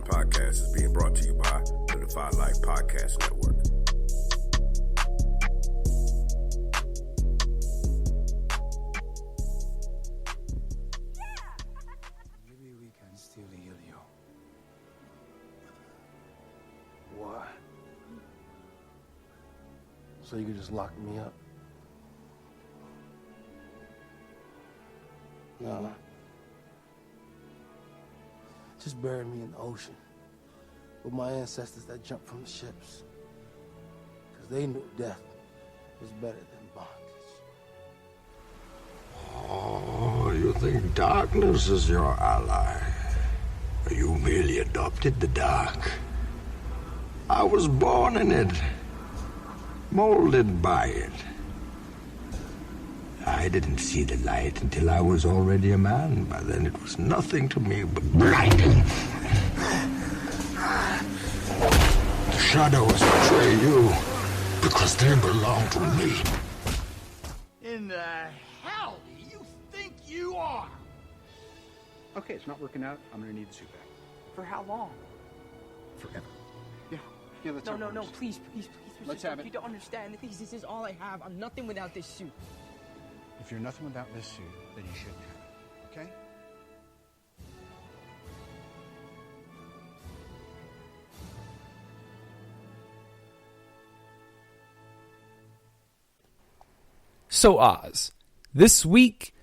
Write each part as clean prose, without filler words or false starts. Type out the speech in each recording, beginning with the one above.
podcast is being brought to you by the Defy Life Podcast Network. Maybe we can still heal you. Why? So you can just lock me up? No. Just bury me in the ocean with my ancestors that jumped from the ships. Because they knew death was better than bondage. Oh, you think darkness is your ally? You merely adopted the dark. I was born in it, molded by it. I didn't see the light until I was already a man. By then it was nothing to me but blinding. The shadows betray you because they belong to me. In the hell do you think you are? Okay, it's not working out. I'm gonna need the suit back. For how long? Forever. Yeah, let's No, have it. please. Let's have it. You don't understand. This is all I have. I'm nothing without this suit. If you're nothing without this suit, then you shouldn't have it, okay? So Oz, this week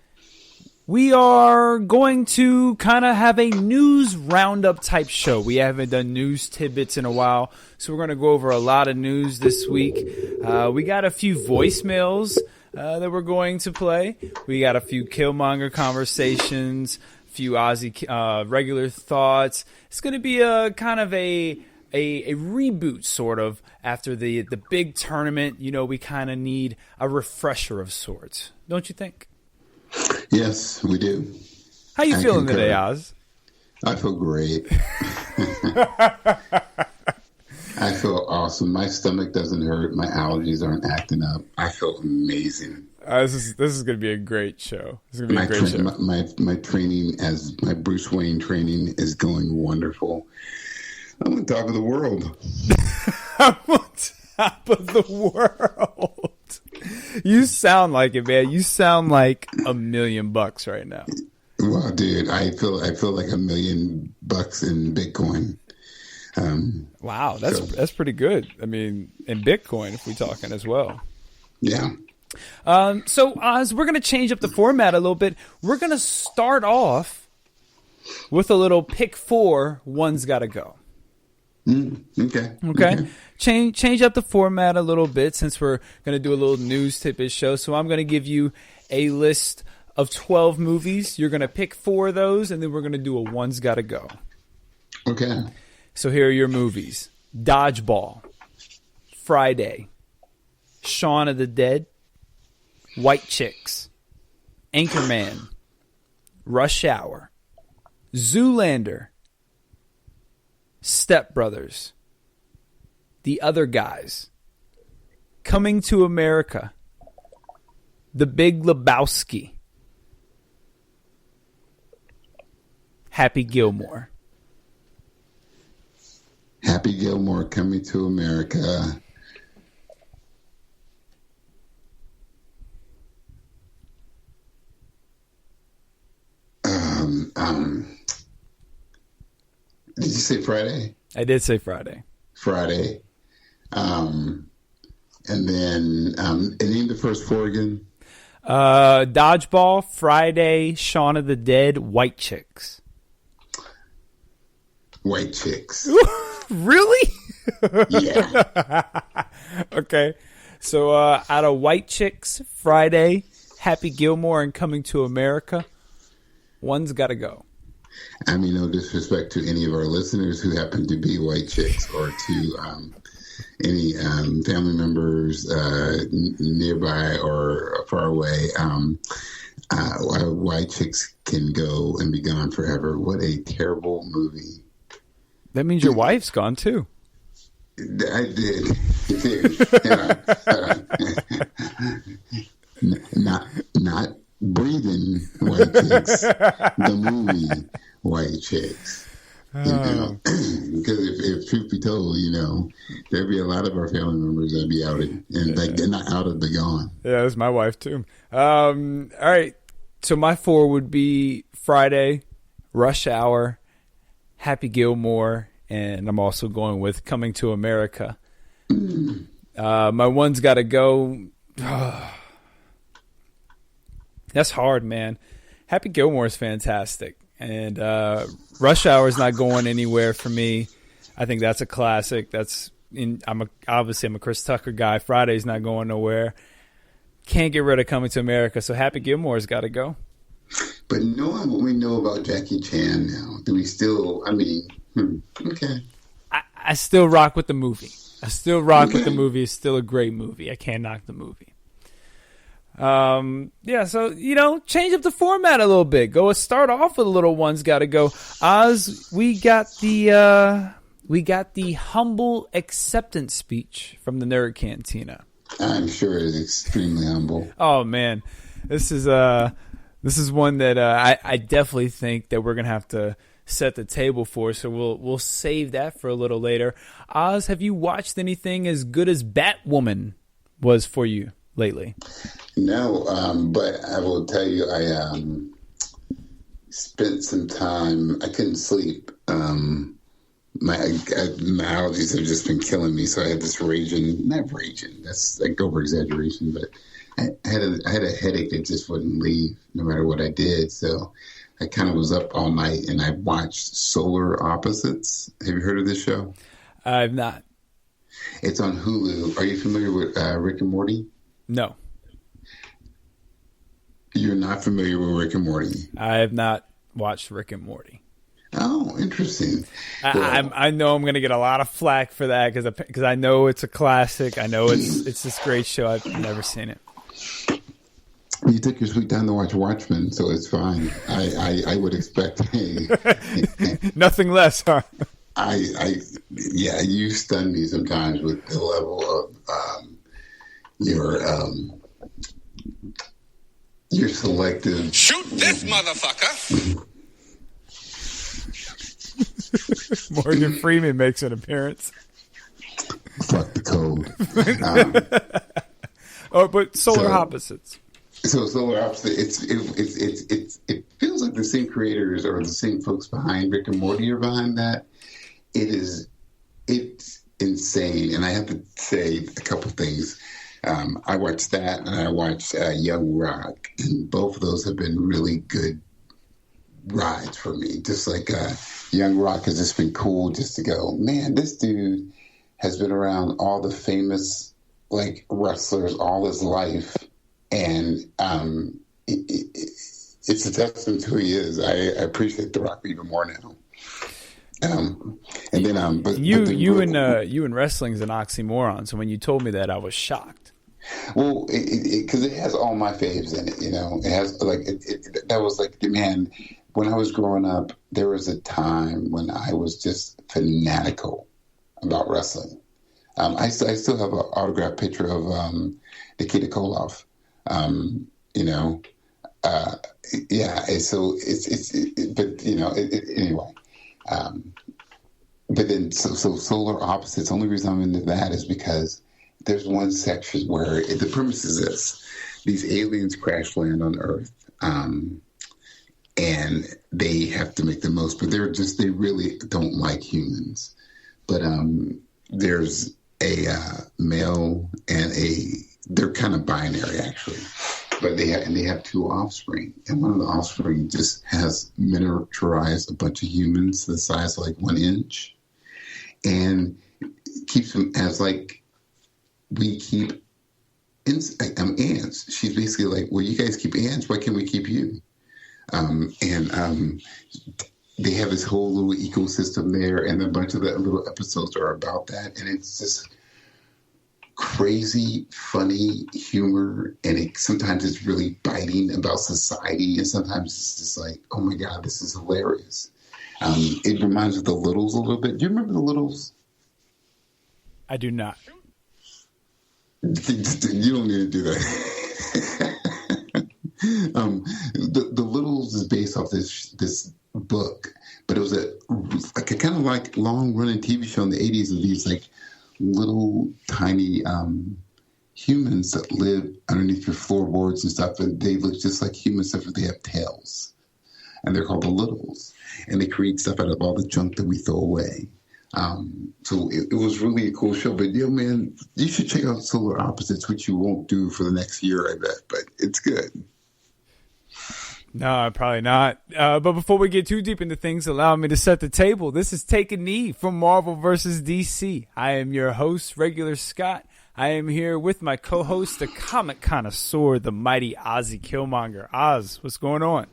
we are going to kind of have a news roundup type show. We haven't done news tidbits in a while, so we're going to go over a lot of news this week. We got a few voicemails that we're going to play. We got a few Kilmonger conversations, a few Ozzy regular thoughts. It's going to be a kind of a reboot, sort of, after the big tournament. You know, we kind of need a refresher of sorts, don't you think? Yes, we do. How you feeling concur. today, Oz? I feel great. I feel awesome. My stomach doesn't hurt. My allergies aren't acting up. I feel amazing. This is going to be a great show. This is going to be a great show. My training, as my Bruce Wayne training, is going wonderful. I'm on top of the world. I'm on top of the world. You sound like it, man. You sound like $1 million right now. Well, dude, I feel like $1 million in Bitcoin. Wow, that's pretty good. I mean, in Bitcoin, if we're talking as well. Yeah. So, Oz, we're going to change up the format a little bit. We're going to start off with a little pick four. One's got to go. Okay. Change up the format a little bit since we're going to do a little news tidbit show. So I'm going to give you a list of 12 movies. You're going to pick 4 of those, and then we're going to do a one's got to go. Okay. So here are your movies: Dodgeball, Friday, Shaun of the Dead, White Chicks, Anchorman, Rush Hour, Zoolander, Step Brothers, The Other Guys, Coming to America, The Big Lebowski, Happy Gilmore. Happy Gilmore, Coming to America. Did you say Friday? I did say Friday. Friday. And then name the first 4 again. Dodgeball, Friday, Shaun of the Dead, White Chicks. White Chicks. Really? Yeah. Okay. So out of White Chicks, Friday, Happy Gilmore, and Coming to America, one's got to go. I mean, no disrespect to any of our listeners who happen to be white chicks, or to any family members nearby or far away. White Chicks can go and be gone forever. What a terrible movie. That means your wife's gone too. I did. Not breathing White Chicks. The movie White Chicks. Because if truth be told, there'd be a lot of our family members that'd be outed, and like they're not outed, they're gone. Yeah, that's my wife too. All right, so my 4 would be Friday, Rush Hour, Happy Gilmore, and I'm also going with Coming to America. My 1's got to go. That's hard, man. Happy Gilmore is fantastic. And Rush Hour is not going anywhere for me. I think that's a classic. I'm a Chris Tucker guy. Friday's not going nowhere. Can't get rid of Coming to America, so Happy Gilmore's got to go. But knowing what we know about Jackie Chan now, do we still? Okay. I still rock with the movie. It's still a great movie. I can't knock the movie. So change up the format a little bit. Start off with little ones. Got to go. Oz, we got the humble acceptance speech from the Nerd Cantina. I'm sure it's extremely humble. Oh man, this is one that I definitely think that we're gonna have to set the table for. So we'll save that for a little later. Oz, have you watched anything as good as Batwoman was for you lately? No, but I will tell you, I spent some time. I couldn't sleep. My allergies have just been killing me, so I had this not raging. That's like over exaggeration, but I had a headache that just wouldn't leave no matter what I did. So I kind of was up all night and I watched Solar Opposites. Have you heard of this show? I've not. It's on Hulu. Are you familiar with Rick and Morty? No. You're not familiar with Rick and Morty? I have not watched Rick and Morty. Oh, interesting. I know I'm going to get a lot of flack for that because I know it's a classic. I know it's this great show. I've never seen it. You took your sweet time to watch Watchmen, so it's fine. I would expect nothing less, huh? You stun me sometimes with the level of your selective. Shoot this motherfucker! Morgan Freeman makes an appearance. Fuck the code. But Solar Opposites. So Solar Opposites, it feels like the same creators or the same folks behind Rick and Morty are behind that. It's insane, and I have to say a couple things. I watched that, and I watched Young Rock, and both of those have been really good rides for me. Just like Young Rock has just been cool just to go, man, this dude has been around all the famous wrestlers all his life, and it's a testament to who he is. I appreciate The Rock even more now. And then you and wrestling is an oxymoron. So when you told me that, I was shocked. Well, because it has all my faves in it. It has that was man. When I was growing up, there was a time when I was just fanatical about wrestling. I still have an autographed picture of Nikita Koloff. Anyway. But then, so Solar Opposites. The only reason I'm into that is because there's one section where the premise is this: these aliens crash land on Earth, and they have to make the most. But they really don't like humans. But there's a male and they're kind of binary actually. But they have two offspring, and one of the offspring just has miniaturized a bunch of humans the size of 1 inch, and keeps them as we keep ants. She's basically well, you guys keep ants, why can't we keep you? They have this whole little ecosystem there, and a bunch of the little episodes are about that, and it's just crazy, funny humor, and sometimes it's really biting about society, and sometimes it's just oh my God, this is hilarious. It reminds me of The Littles a little bit. Do you remember The Littles? I do not. You don't need to do that. The Littles is based off this book, but it was a kind of like long running TV show in the 80s of these like little tiny humans that live underneath your floorboards and stuff, and they look just like humans except for they have tails, and they're called the Littles, and they create stuff out of all the junk that we throw away. So it was really a cool show. But man, you should check out Solar Opposites, which you won't do for the next year, I bet. But it's good. No, probably not. But before we get too deep into things, allow me to set the table. This is Take a Knee from Marvel vs. DC. I am your host, Regular Scott. I am here with my co-host, the comic connoisseur, the mighty Ozzy Kilmonger. Oz, what's going on?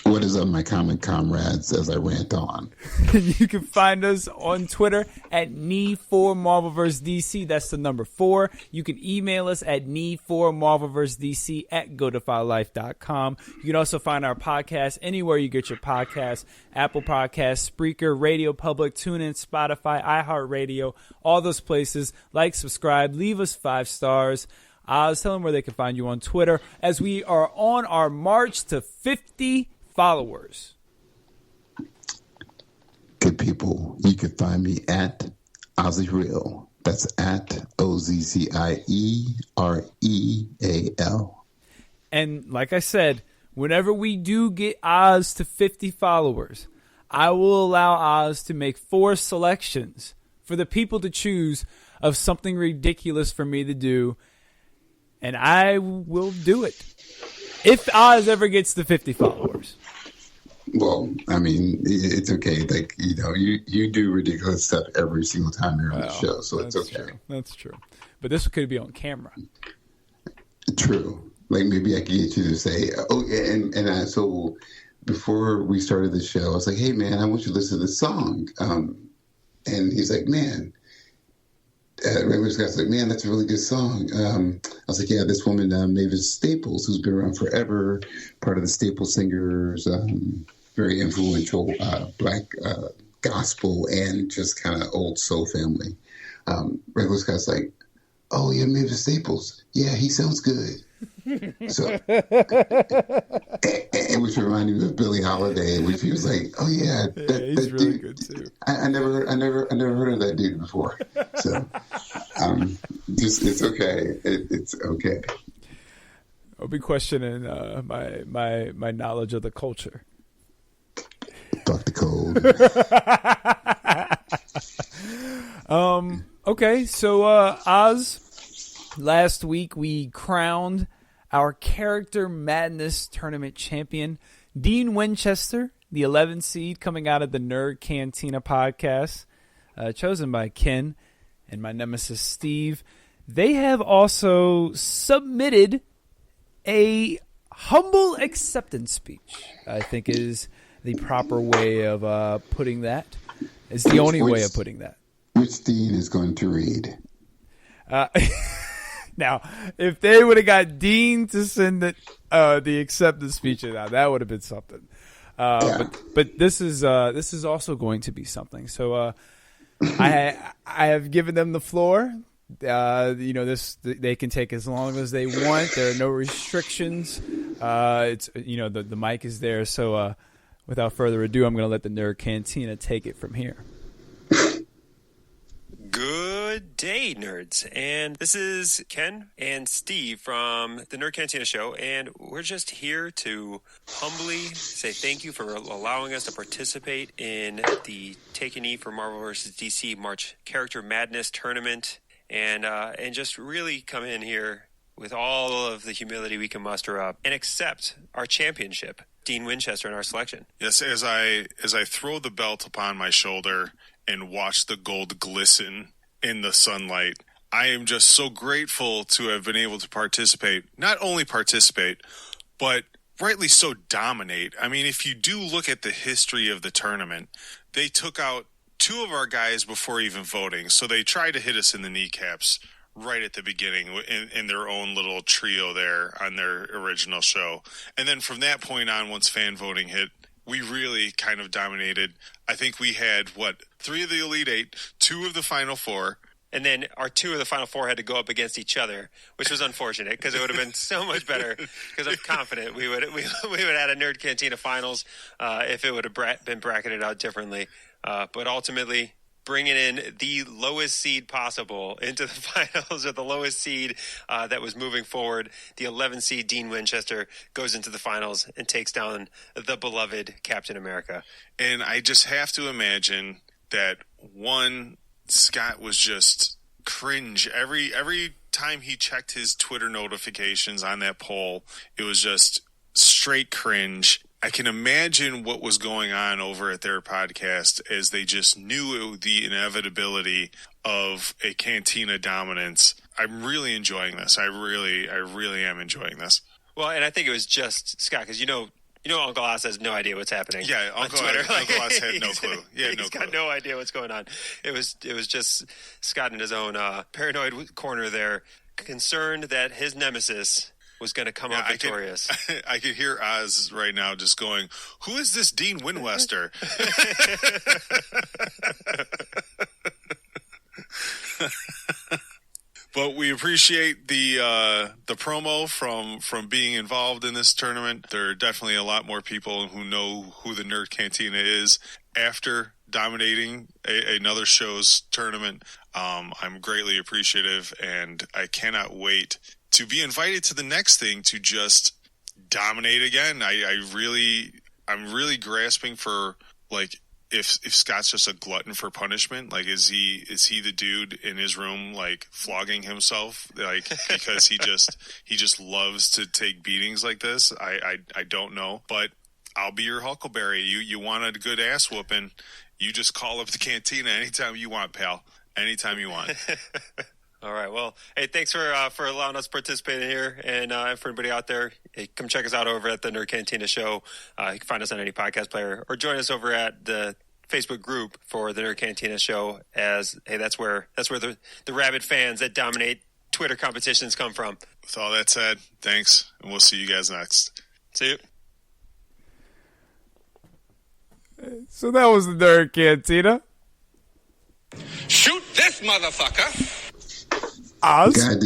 What is up, my comic comrades, as I rant on? You can find us on Twitter at Knee4Marvel vs. DC. That's the number 4. You can email us at Knee4Marvel vs. DC at GoDefyLife.com. You can also find our podcast anywhere you get your podcasts: Apple Podcasts, Spreaker, Radio Public, TuneIn, Spotify, iHeartRadio, all those places. Like, subscribe, leave us 5 stars. Oz, tell them where they can find you on Twitter, as we are on our march to 50 followers. Good people, you can find me at Ozzy Real. That's at OZZIEREAL. And like I said, whenever we do get Oz to 50 followers, I will allow Oz to make 4 selections for the people to choose of something ridiculous for me to do, and I will do it if Oz ever gets to 50 followers. Well, I mean, it's okay. Like, you know, you do ridiculous stuff every single time you're on the show, so it's okay. True. That's true. But this could be on camera. True. Like, maybe I could get you to say, oh, and so before we started the show, I was like, hey, man, I want you to listen to this song. And he's like, man, Regular Scott's like, man, that's a really good song. I was like, yeah, this woman, Mavis Staples, who's been around forever, part of the Staples Singers, very influential black gospel and just kind of old soul family. Regular Scott's like, oh, yeah, Mavis Staples. Yeah, he sounds good. So, and which reminded me of Billie Holiday, which he was like, "Oh yeah, he's really dude, good too." I never heard of that dude before. So, just it's okay. It's okay. I'll be questioning my knowledge of the culture. Fuck the code. Okay, so Oz. Last week, we crowned our Character Madness Tournament champion, Dean Winchester, the 11th seed coming out of the Nerd Cantina podcast, chosen by Ken and my nemesis Steve. They have also submitted a humble acceptance speech, I think is the proper way of putting that. It's the only way of putting that. Which Dean is going to read? Now, if they would have got Dean to send the acceptance speech, that would have been something. But this is also going to be something. So I have given them the floor. They can take as long as they want. There are no restrictions. It's the mic is there. So without further ado, I'm going to let the Nerd Cantina take it from here. Good day, nerds. And this is Ken and Steve from the Nerd Cantina show, and we're just here to humbly say thank you for allowing us to participate in the Take a Knee for Marvel vs. DC March Character Madness Tournament, and just really come in here with all of the humility we can muster up and accept our championship, Dean Winchester, in our selection. Yes, as I throw the belt upon my shoulder and watch the gold glisten in the sunlight, I am just so grateful to have been able to participate. Not only participate, but rightly so dominate. I mean, if you do look at the history of the tournament, they took out 2 of our guys before even voting. So they tried to hit us in the kneecaps right at the beginning in their own little trio there on their original show. And then from that point on, once fan voting hit, we really kind of dominated. I think we had, 3 of the Elite 8, 2 of the Final 4, And then our 2 of the Final 4 had to go up against each other, which was unfortunate because it would have been so much better. Because I'm confident we would have had a Nerd Cantina finals if it would have been bracketed out differently. But ultimately, bringing in the lowest seed possible into the finals, or the lowest seed that was moving forward, the 11 seed Dean Winchester goes into the finals and takes down the beloved Captain America. And I just have to imagine that Scott was just cringe every time he checked his Twitter notifications on that poll. It was just straight cringe. I can imagine what was going on over at their podcast as they just knew the inevitability of a Cantina dominance. I'm really enjoying this. I really am enjoying this. Well, and I think it was just Scott, because you know Uncle Oz has no idea what's happening. Yeah, Uncle Oz had no clue. He's got no idea what's going on. It was just Scott in his own paranoid corner there, concerned that his nemesis was going to come out victorious. I could hear Oz right now just going, "Who is this Dean Winchester?" But we appreciate the promo from being involved in this tournament. There are definitely a lot more people who know who the Nerd Cantina is after dominating another show's tournament. I'm greatly appreciative, and I cannot wait to be invited to the next thing to just dominate again. I'm really grasping for, like, if Scott's just a glutton for punishment, like, is he the dude in his room, like, flogging himself, like, because he just loves to take beatings like this? I don't know, but I'll be your Huckleberry. You want a good ass whooping, you just call up the Cantina anytime you want, pal. Anytime you want. All right. Well, hey, thanks for allowing us to participate in here. And for everybody out there, hey, come check us out over at the Nerd Cantina Show. You can find us on any podcast player, or join us over at the Facebook group for the Nerd Cantina Show. As hey, that's where the rabid fans that dominate Twitter competitions come from. With all that said, thanks, and we'll see you guys next. See you. So that was the Nerd Cantina. Shoot this motherfucker! Oz? God,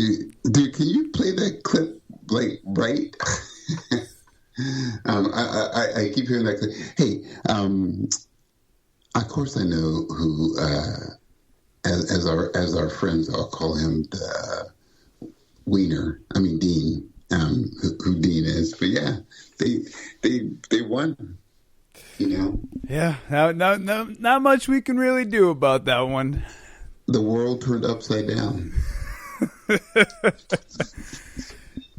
dude, can you play that clip, like, right? I keep hearing that clip. Hey, of course I know who, as our friends, I'll call him the Dean, who Dean is. But yeah, they won. You know? Yeah, not much we can really do about that one. The world turned upside down.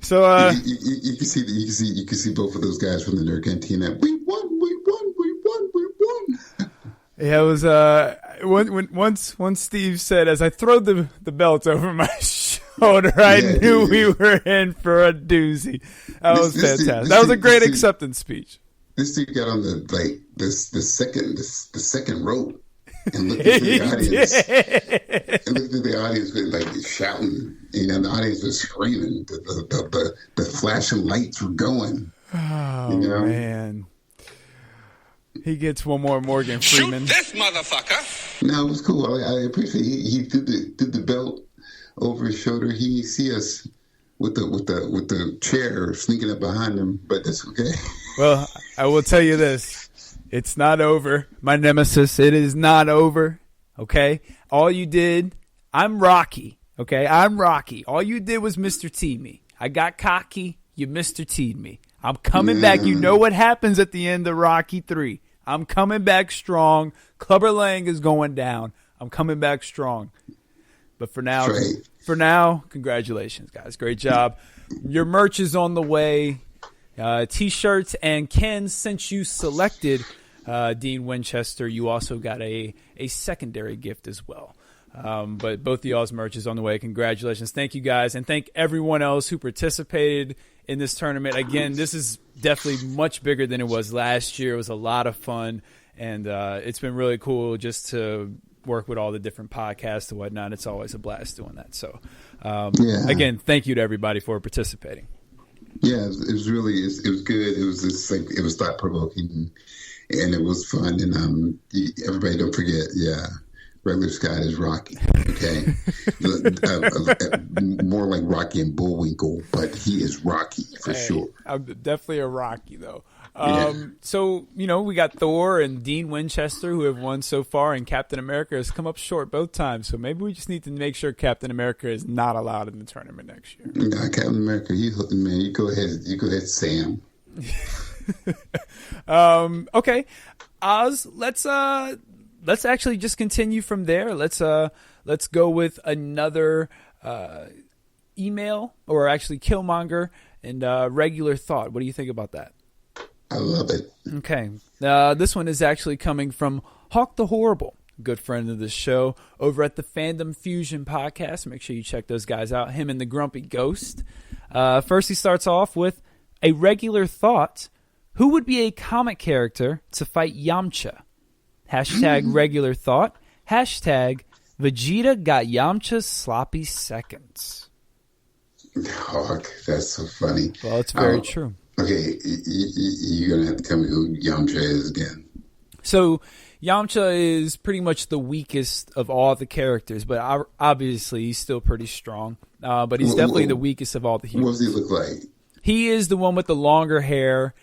So you can see both of those guys from the Nerd Cantina. We won. Yeah, it was once Steve said, as I throw the belt over my shoulder, I knew we were in for a doozy. That was fantastic. That was a great acceptance speech. This dude got on the second rope and looked at the audience. And looked at the audience with, like, shouting. You know, the audience was screaming. The flashing lights were going. Oh, you know? Man. He gets one more Morgan Freeman. Shoot this motherfucker! No, it was cool. I appreciate it. He threw the belt over his shoulder. He see us with the chair sneaking up behind him, but that's okay. Well, I will tell you this. It's not over. My nemesis, it is not over. Okay? All you did, I'm Rocky. Okay? I'm Rocky. All you did was Mr. T me. I got cocky. You Mr. T'd me. I'm coming back. You know what happens at the end of Rocky 3. I'm coming back strong. Clubber Lang is going down. I'm coming back strong. But for now, congratulations, guys. Great job. Your merch is on the way. T-shirts, and Ken, since you selected Dean Winchester, you also got a secondary gift as well. But both of y'all's merch is on the way. Congratulations. Thank you, guys, and thank everyone else who participated in this tournament. Again, this is definitely much bigger than it was last year. It was a lot of fun, and it's been really cool just to work with all the different podcasts and whatnot. It's always a blast doing that. So, again, thank you to everybody for participating. Yeah, it was good. It was just like, it was thought provoking, and it was fun. And everybody, don't forget, Regular Scott is Rocky. Okay, more like Rocky and Bullwinkle, but he is Rocky for sure. I'm definitely a Rocky though. Yeah. So, we got Thor and Dean Winchester who have won so far, and Captain America has come up short both times. So maybe we just need to make sure Captain America is not allowed in the tournament next year. Nah, Captain America, you go ahead, Sam. Okay, Oz, let's actually just continue from there. Let's go with another email, or actually Kilmonger and regular thought. What do you think about that? I love it. Okay. This one is actually coming from Hawk the Horrible, good friend of the show, over at the Fandom Fusion podcast. Make sure you check those guys out, him and the Grumpy Ghost. First, he starts off with a regular thought. Who would be a comic character to fight Yamcha? Hashtag regular thought. Hashtag Vegeta got Yamcha's sloppy seconds. Hawk, that's so funny. Well, it's very true. Okay, you're going to have to tell me who Yamcha is again. So, Yamcha is pretty much the weakest of all the characters, but obviously he's still pretty strong. But he's definitely the weakest of all the humans. What does he look like? He is the one with the longer hair.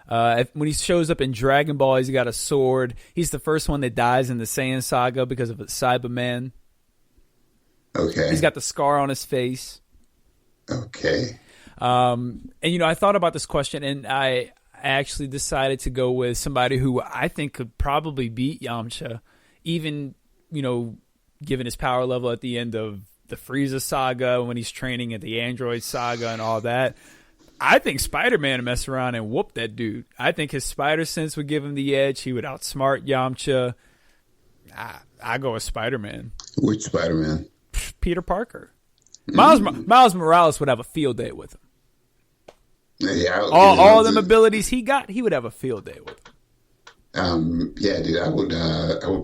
When he shows up in Dragon Ball, he's got a sword. He's the first one that dies in the Saiyan saga because of a Cyberman. Okay. He's got the scar on his face. Okay. And, I thought about this question, and I actually decided to go with somebody who I think could probably beat Yamcha, even, given his power level at the end of the Frieza saga, when he's training at the Android saga and all that. I think Spider-Man would mess around and whoop that dude. I think his spider sense would give him the edge. He would outsmart Yamcha. I go with Spider-Man. Which Spider-Man? Peter Parker. Miles Morales would have a field day with him. Yeah, all them abilities he got, he would have a field day with him. Yeah, dude, I would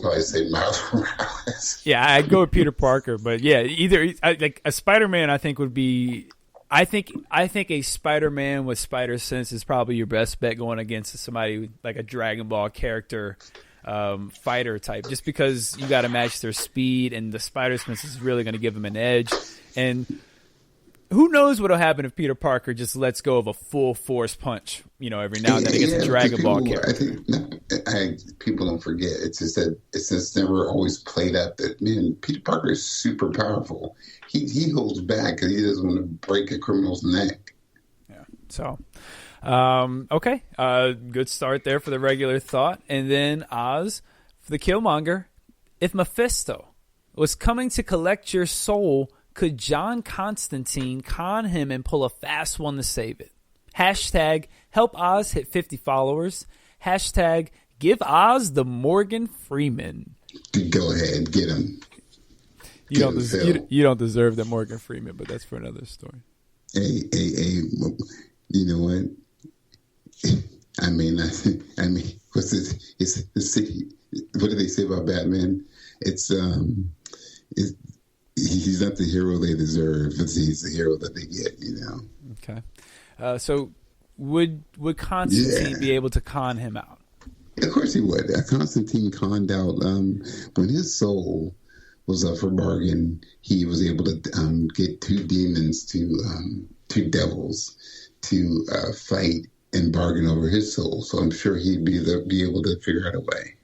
probably say Miles Morales. Yeah, I'd go with Peter Parker, but yeah, either like a Spider-Man, I think would be. I think a Spider-Man with spider sense is probably your best bet going against somebody like a Dragon Ball character fighter type, just because you got to match their speed, and the spider sense is really going to give them an edge. And who knows what'll happen if Peter Parker just lets go of a full force punch, every now and then against a Dragon Ball character. I think people don't forget. It's just that it's just never always played up that, man, Peter Parker is super powerful. He holds back because he doesn't want to break a criminal's neck. Yeah. So, okay. Good start there for the regular thought. And then Oz for the Killmonger. If Mephisto was coming to collect your soul, could John Constantine con him and pull a fast one to save it? Hashtag help Oz hit 50 followers. Hashtag give Oz the Morgan Freeman. Go ahead, get him. You don't deserve the Morgan Freeman, but that's for another story. Hey, you know what? I mean, what's this? What do they say about Batman? It's he's not the hero they deserve. He's the hero that they get, Okay. So would Constantine be able to con him out? Of course he would. Constantine conned out when his soul was up for bargain. He was able to get two devils to fight and bargain over his soul. So I'm sure he'd be able to figure out a way.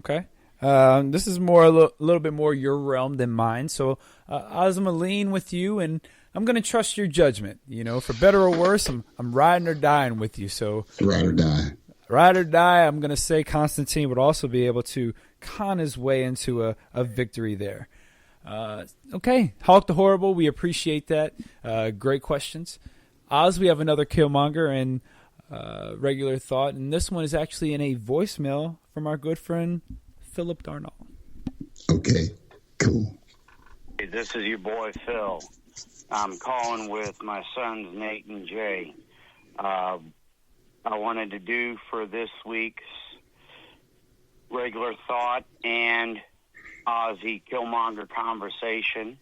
Okay. This is a little bit more your realm than mine. So Oz, I'm going to lean with you, and I'm going to trust your judgment. For better or worse, I'm riding or dying with you. So ride or die. Ride or die, I'm going to say Constantine would also be able to con his way into a victory there. Okay, Hawk the Horrible, we appreciate that. Great questions. Oz, we have another Killmonger and regular thought, and this one is actually in a voicemail from our good friend Philip Darnall. Okay, cool. Hey, this is your boy Phil. I'm calling with my sons Nate and Jay. I wanted to do for this week's regular thought and Ozzy Killmonger conversation.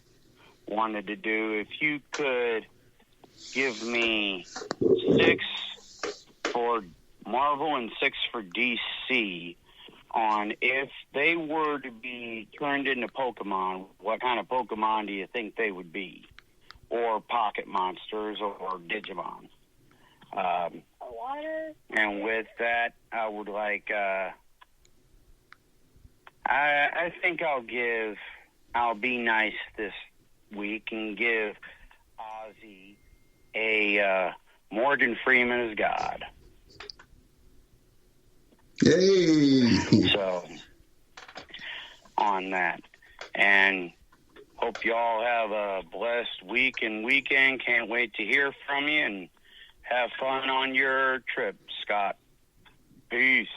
Wanted to do, if you could give me 6 for Marvel and 6 for DC, on if they were to be turned into Pokemon, what kind of Pokemon do you think they would be? Or pocket monsters or Digimon? And with that, I would like, I think I'll be nice this week and give Ozzy a Morgan Freeman as God. Yay! So, on that. And hope you all have a blessed week and weekend. Can't wait to hear from you and have fun on your trip, Scott. Peace.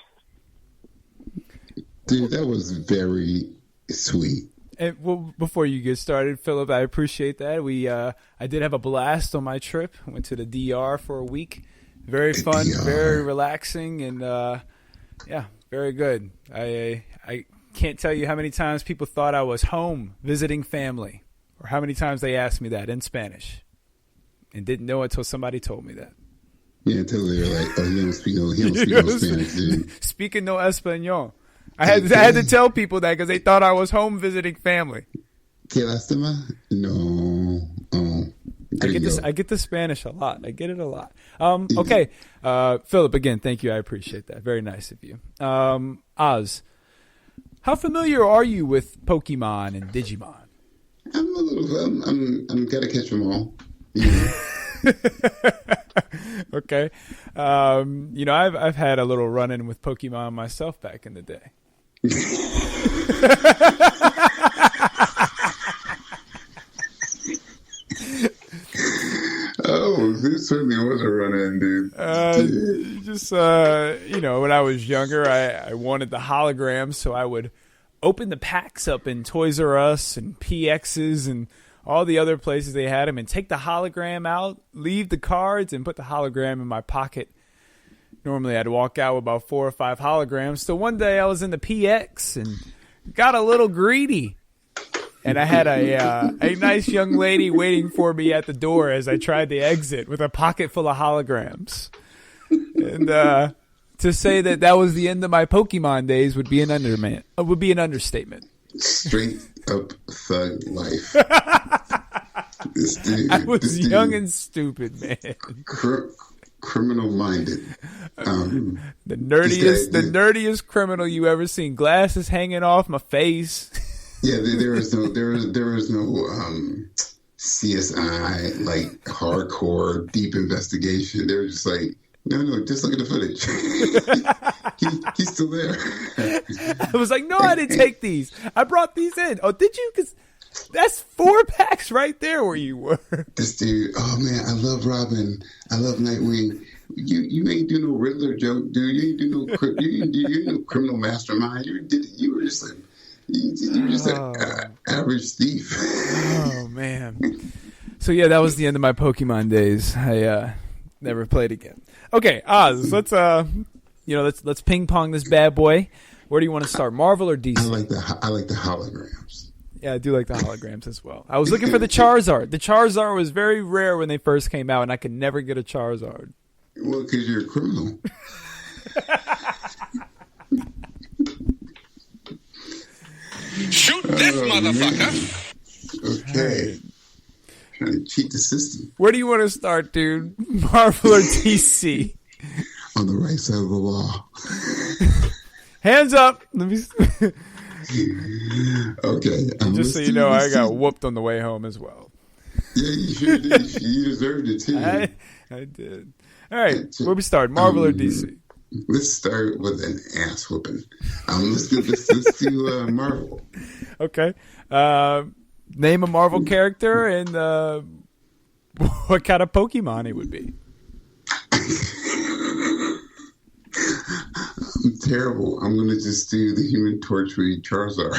Dude, that was very sweet. And well, before you get started, Philip, I appreciate that. I did have a blast on my trip. I went to the DR for a week. Very fun, very relaxing, and yeah, very good. I can't tell you how many times people thought I was home visiting family, or how many times they asked me that in Spanish, and didn't know it until somebody told me that. Yeah, until they were like, "Oh, he don't speak no Spanish, dude." Speaking no Español. I had to tell people that because they thought I was home visiting family. ¿Qué lástima? No. Oh, I get the Spanish a lot. I get it a lot. Okay. Philip, again, thank you. I appreciate that. Very nice of you. Oz, how familiar are you with Pokemon and Digimon? I'm a little. I'm gotta catch them all. Yeah. Okay. I've had a little run-in with Pokemon myself back in the day. Oh, this certainly was a run-in, dude. When I was younger, I wanted the holograms, so I would open the packs up in Toys R Us and PXs and all the other places they had them, and take the hologram out, leave the cards, and put the hologram in my pocket. Normally, I'd walk out with about 4 or 5 holograms. So one day, I was in the PX and got a little greedy. And I had a nice young lady waiting for me at the door as I tried to exit with a pocket full of holograms. And to say that was the end of my Pokemon days would be an understatement. Straight up thug life. I was young and stupid, man. Criminal minded. The nerdiest criminal you ever seen. Glasses hanging off my face. Yeah, there was no CSI like hardcore deep investigation. They were just like, no, just look at the footage. he's still there. I was like, no, I didn't take these. I brought these in. Oh, did you? Because that's 4 packs right there where you were. This dude, oh man, I love Robin. I love Nightwing. You ain't do no Riddler joke, dude. You ain't do no criminal mastermind. You were just like. You're just an average thief. Oh man! So yeah, that was the end of my Pokemon days. I never played again. Okay, Oz, let's ping pong this bad boy. Where do you want to start, Marvel or DC? I like the holograms. Yeah, I do like the holograms as well. I was looking for the Charizard. The Charizard was very rare when they first came out, and I could never get a Charizard. Well, because you're a criminal. Shoot this motherfucker! Okay. Right. Trying to cheat the system. Where do you want to start, dude? Marvel or DC? On the right side of the law. Hands up! Let me. Okay. Just so you know, I got whooped on the way home as well. Yeah, you sure did. You deserved it too. I did. All right, where we start? Marvel or DC? Let's start with an ass whooping. Let's do Marvel. Okay. Name a Marvel character and what kind of Pokemon it would be. I'm terrible. I'm going to just do the Human Torch with Charizard.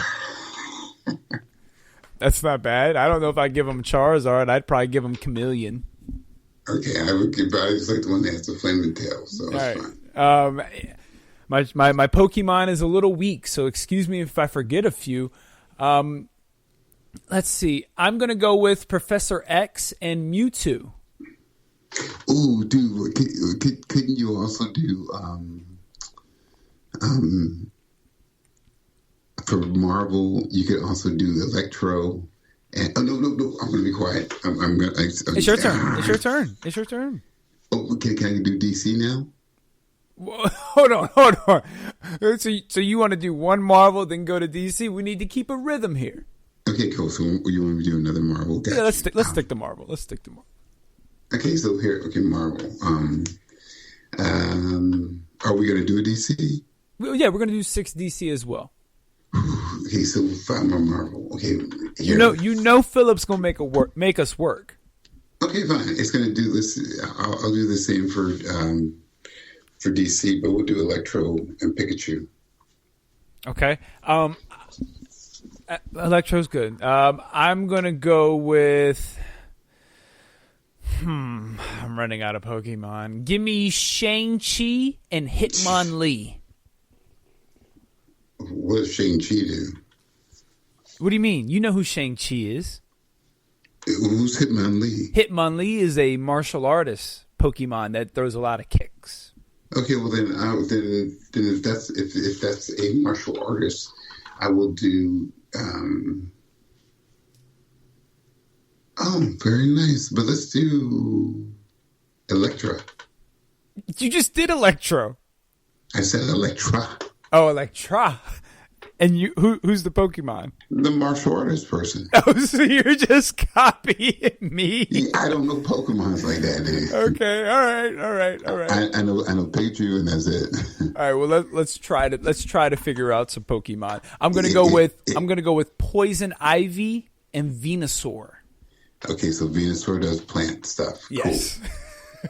That's not bad. I don't know if I'd give him Charizard. I'd probably give him Chameleon. Okay, I just like the one that has the flaming tail, so that's fine. My Pokemon is a little weak, so excuse me if I forget a few. Let's see. I'm going to go with Professor X and Mewtwo. Ooh, dude, couldn't you also do Marvel, you could also do Electro. And no, I'm gonna be quiet. It's your turn. It's your turn. It's your turn. Oh, can I do DC now? Well, hold on. So you want to do one Marvel, then go to DC? We need to keep a rhythm here. Okay, cool. So you want me to do another Marvel? Yeah, let's stick to Marvel. Let's stick to Marvel. Okay, so here, Marvel. Are we gonna do a DC? Well, yeah, we're gonna do 6 DC as well. Okay, so 5 more Marvel. Okay, here. You know, Philip's gonna make us work. Okay, fine. It's gonna do this. I'll do the same for DC, but we'll do Electro and Pikachu. Okay. Electro's good. I'm gonna go with. I'm running out of Pokemon. Give me Shang-Chi and Hitmonlee. What does Shang-Chi do? What do you mean? You know who Shang-Chi is. Who's Hitmonlee? Hitmonlee is a martial artist Pokemon that throws a lot of kicks. Okay, well then if that's a martial artist, I will do. Oh, very nice. But let's do Electra. You just did Electro. I said Electra. Oh, Electra. And who's the Pokemon? The martial artist person. Oh, so you're just copying me? Yeah, I don't know Pokemons like that, dude. Okay, all right. I know Pikachu, and that's it. All right, well let's try to figure out some Pokemon. I'm gonna go with Poison Ivy and Venusaur. Okay, so Venusaur does plant stuff. Yes.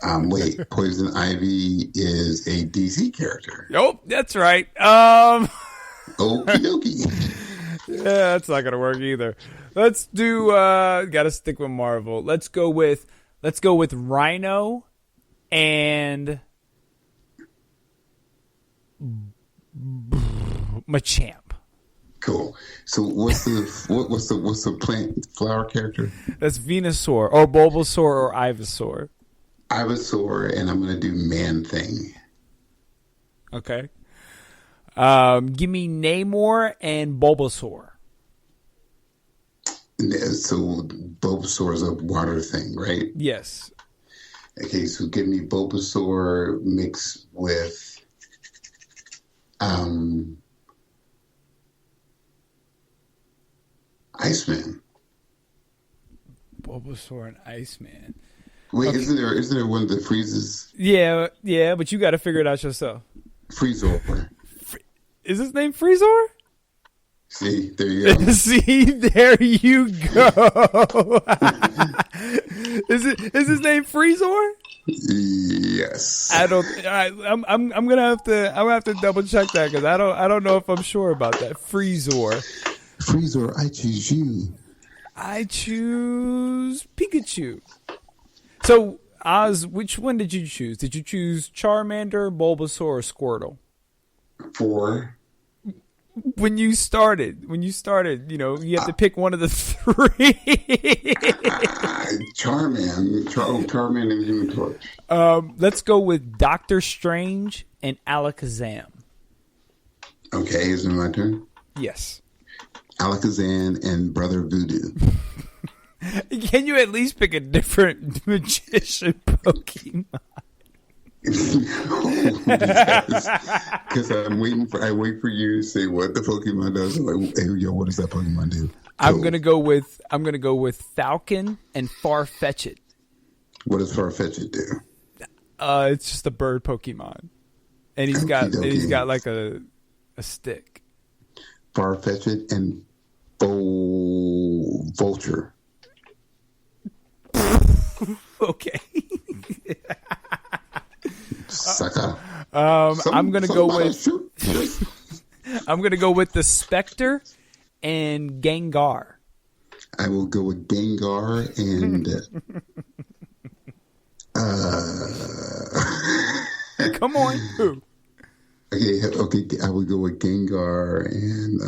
Cool. Wait, Poison Ivy is a DC character. Nope, that's right. Okie dokie. Yeah, that's not gonna work either. Let's do. Gotta stick with Marvel. Let's go with Rhino and Machamp. Cool. So what's the plant flower character? That's Venusaur or Bulbasaur or Ivysaur. Ivysaur, and I'm gonna do Man Thing. Okay. Give me Namor and Bulbasaur. So Bulbasaur is a water thing, right? Yes. Okay, so give me Bulbasaur mixed with Iceman. Bulbasaur and Iceman. Wait, okay. Isn't there one that freezes? Yeah, but you got to figure it out yourself. Freezor. Is his name Freezor? See, there you go. See, there you go. Is his name Freezor? Yes. I don't. I'm gonna have to double check that because I don't know if I'm sure about that. Freezor. Freezor, I choose you. I choose Pikachu. So, Oz, which one did you choose? Did you choose Charmander, Bulbasaur, or Squirtle? 4. When you started, you have to pick one of the 3. Charmander and Human Torch. Let's go with Doctor Strange and Alakazam. Okay, is it my turn? Yes. Alakazam and Brother Voodoo. Can you at least pick a different magician Pokemon? Because I wait for you to say what the Pokemon does. I'm like, hey, yo, what does that Pokemon do? Cool. I'm gonna go with Falcon and Farfetch'd. What does Farfetch'd do? It's just a bird Pokemon, and he's got like a stick. Farfetch'd and Vulture. Okay. Sucker. I'm gonna go with the Spectre and Gengar. I will go with Gengar and Come on. Who? Okay. I will go with Gengar and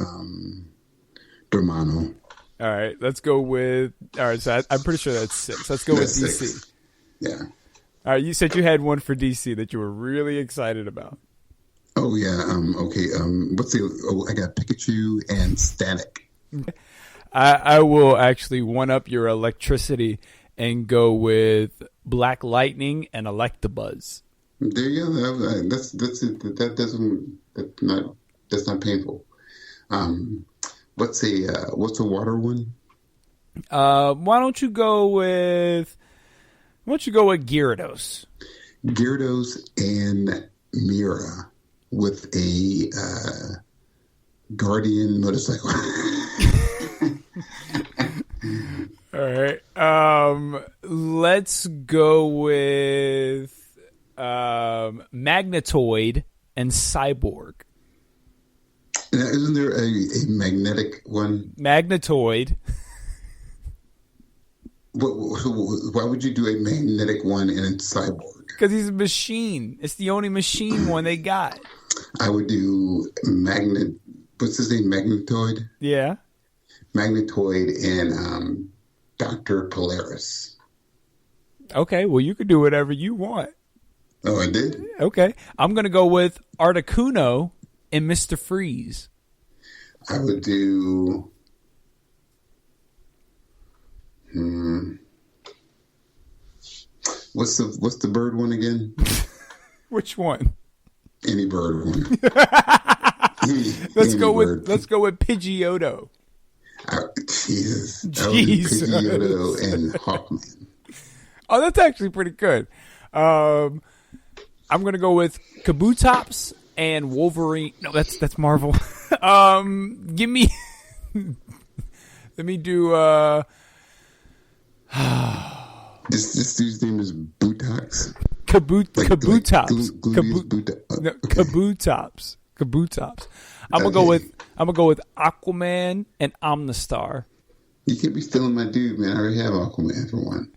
Dormano. All right, let's go with. All right, so I'm pretty sure that's 6. Let's go with DC. 6. Yeah. All right, you said you had one for DC that you were really excited about. Oh yeah. Okay. What's the? Oh, I got Pikachu and Static. I will actually one up your electricity and go with Black Lightning and Electabuzz. There you go. That's it. That's not painful. What's a water one? Why don't you go with Gyarados? Gyarados and Mira with a Guardian motorcycle. All right. Let's go with Magnetoid and Cyborg. Now, isn't there a magnetic one? Magnetoid. Why would you do a magnetic one and a Cyborg? Because he's a machine. It's the only machine one they got. I would do what's his name? Magnetoid? Yeah. Magnetoid and Dr. Polaris. Okay, well, you could do whatever you want. Oh, I did? Okay. I'm going to go with Articuno and Mr. Freeze. I would do... What's the bird one again? Which one? Any bird one. Let's go with Pidgeotto. Jesus. Jesus. Pidgeotto and Hawkman. Oh, that's actually pretty good. I'm gonna go with Kabutops and Wolverine. No, that's Marvel. Give me. Let me do. This dude's name is Butox. Kabutops. Kabutops. I'm gonna go with Aquaman and Omnistar. You can't be stealing my dude, man. I already have Aquaman for one.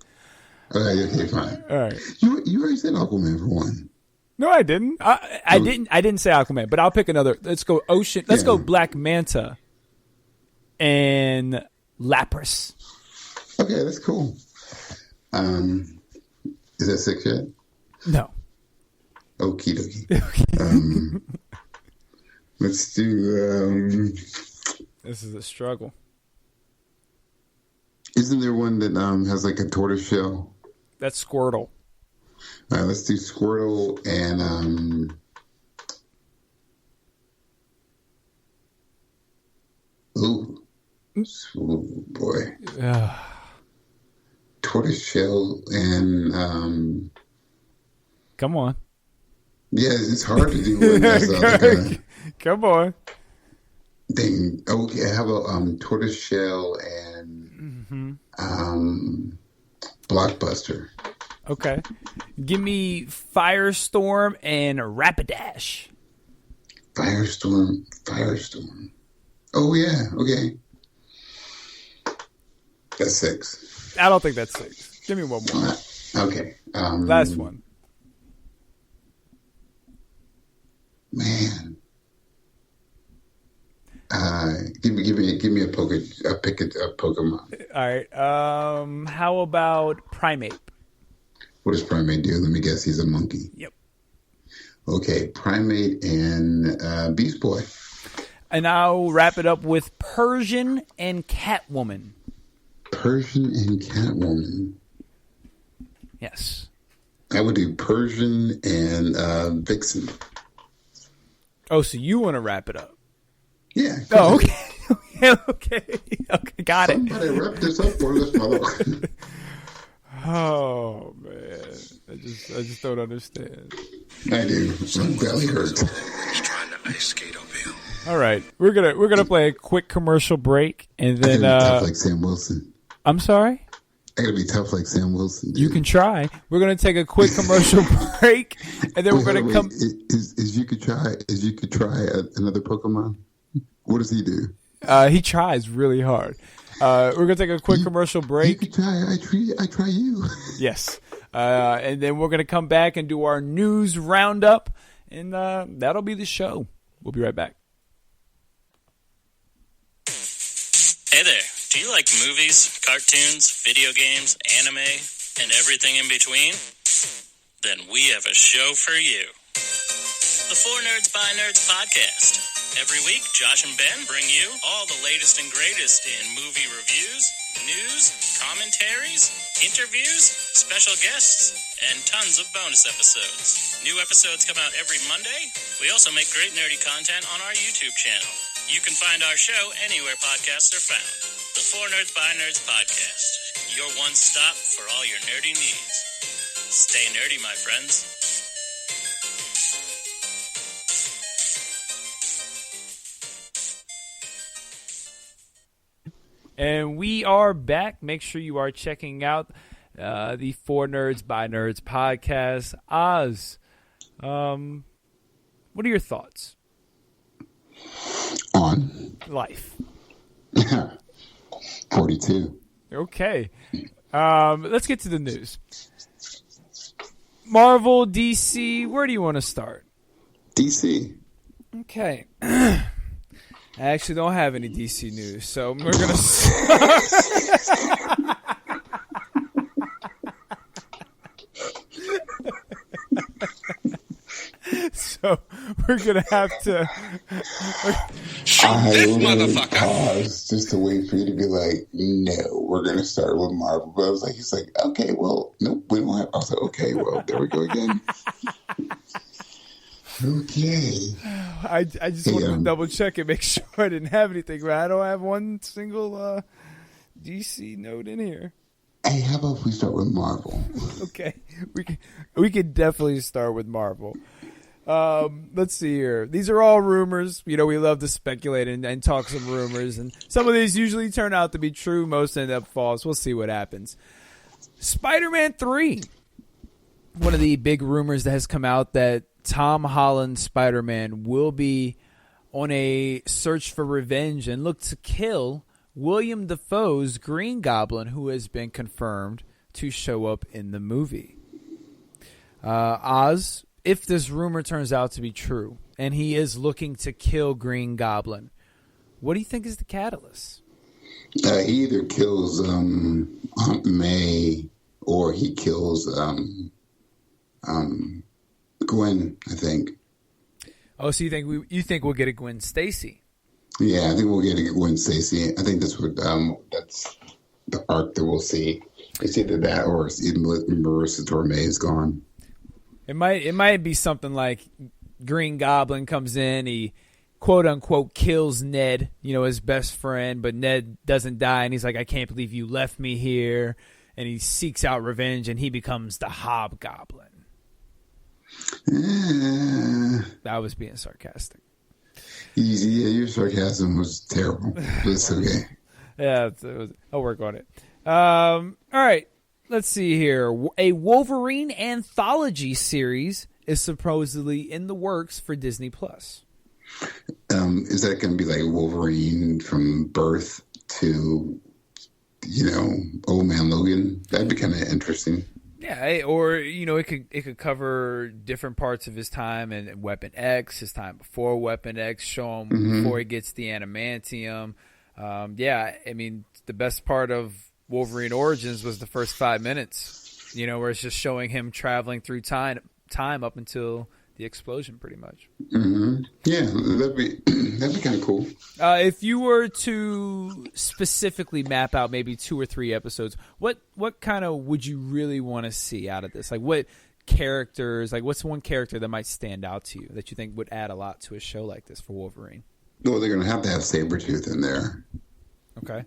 Okay, fine. All right. You already said Aquaman for one. No, I didn't. I didn't say Aquaman, but I'll pick another. Let's go Ocean. Let's go Black Manta and Lapras. Okay, that's cool. Is that 6 yet? No. Okie dokie. Let's do. This is a struggle. Isn't there one that has like a tortoise shell? That's Squirtle. All right, let's do Squirtle and oh boy. Tortoise shell and come on. Yeah, it's hard to do one that's come on. Thing. Okay, how about tortoise shell and Blockbuster? Okay. Give me Firestorm and Rapidash. Firestorm. Oh yeah, okay. That's 6. I don't think that's 6. Give me one more. Okay. Last one. Man. Give me a Pokemon. All right. How about Primeape? What does Primeape do? Let me guess. He's a monkey. Yep. Okay, Primeape and Beast Boy. And I'll wrap it up with Persian and Catwoman. Persian and Catwoman. Yes. I would do Persian and Vixen. Oh, so you want to wrap it up? Yeah. Oh, okay. Okay, got it. Somebody wrap this up for this motherfucker. Oh man, I just don't understand. I do. My belly hurts. Trying to ice skate uphill. All right, we're gonna play a quick commercial break, and then I gotta be tough like Sam Wilson. I'm sorry. I gotta be tough like Sam Wilson. Dude. You can try. We're gonna take a quick commercial break, and then we're gonna come. Is you could try another Pokemon? What does he do? He tries really hard. We're gonna take a quick commercial break. You could try. I try you. Yes. And then we're gonna come back and do our news roundup, and that'll be the show. We'll be right back. Hey there. Do you like movies, cartoons, video games, anime, and everything in between? Then we have a show for you. The Four Nerds by Nerds podcast. Every week, Josh and Ben bring you all the latest and greatest in movie reviews, news, commentaries, interviews, special guests, and tons of bonus episodes. New episodes come out every Monday. We also make great nerdy content on our YouTube channel. You can find our show anywhere podcasts are found. The Four Nerds by Nerds podcast. Your one stop for all your nerdy needs. Stay nerdy, my friends. And we are back. Make sure you are checking out the Four Nerds by Nerds podcast. Oz, what are your thoughts on life? 42. Okay. Let's get to the news. Marvel, DC, where do you want to start? DC. Okay. I actually don't have any DC news, so we're going to start. So we're going to have to... Shoot this motherfucker! Paused just to wait for you to be like, no, we're going to start with Marvel. But I was like, he's like, okay, well, nope, we don't have... I was like, okay, well, there we go again. Okay. I just wanted to double check and make sure I didn't have anything. Right? I don't have one single DC note in here. Hey, how about if we start with Marvel? Okay, we can definitely start with Marvel. Let's see here. These are all rumors. You know, we love to speculate and talk some rumors, and some of these usually turn out to be true. Most end up false. We'll see what happens. Spider-Man 3. One of the big rumors that has come out that Tom Holland's Spider-Man will be on a search for revenge and look to kill William Dafoe's Green Goblin, who has been confirmed to show up in the movie. Oz, if this rumor turns out to be true and he is looking to kill Green Goblin, what do you think is the catalyst? He either kills Aunt May or he kills Gwen, I think. Oh, so you think we'll get a Gwen Stacy? Yeah, I think we'll get a Gwen Stacy. I think that's what that's the arc that we'll see. It's either that or it's even Marissa Tomei is gone. It might be something like Green Goblin comes in, he quote unquote kills Ned, you know, his best friend, but Ned doesn't die, and he's like, I can't believe you left me here, and he seeks out revenge, and he becomes the Hobgoblin. I was being sarcastic. Easy, yeah, your sarcasm was terrible. But it's okay. Yeah, I'll work on it. All right, let's see here. A Wolverine anthology series is supposedly in the works for Disney Plus. Is that going to be like Wolverine from birth to, Old Man Logan? That'd be kind of interesting. Yeah, or it could cover different parts of his time and Weapon X, his time before Weapon X, show him before he gets the adamantium. Yeah, I mean, the best part of Wolverine Origins was the first 5 minutes, where it's just showing him traveling through time up until the explosion, pretty much. Mm-hmm. Yeah, that'd be kind of cool. If you were to specifically map out maybe 2 or 3 episodes, what kind of would you really want to see out of this? Like, what characters? Like, what's one character that might stand out to you that you think would add a lot to a show like this for Wolverine? Well, they're going to have Sabretooth in there. Okay.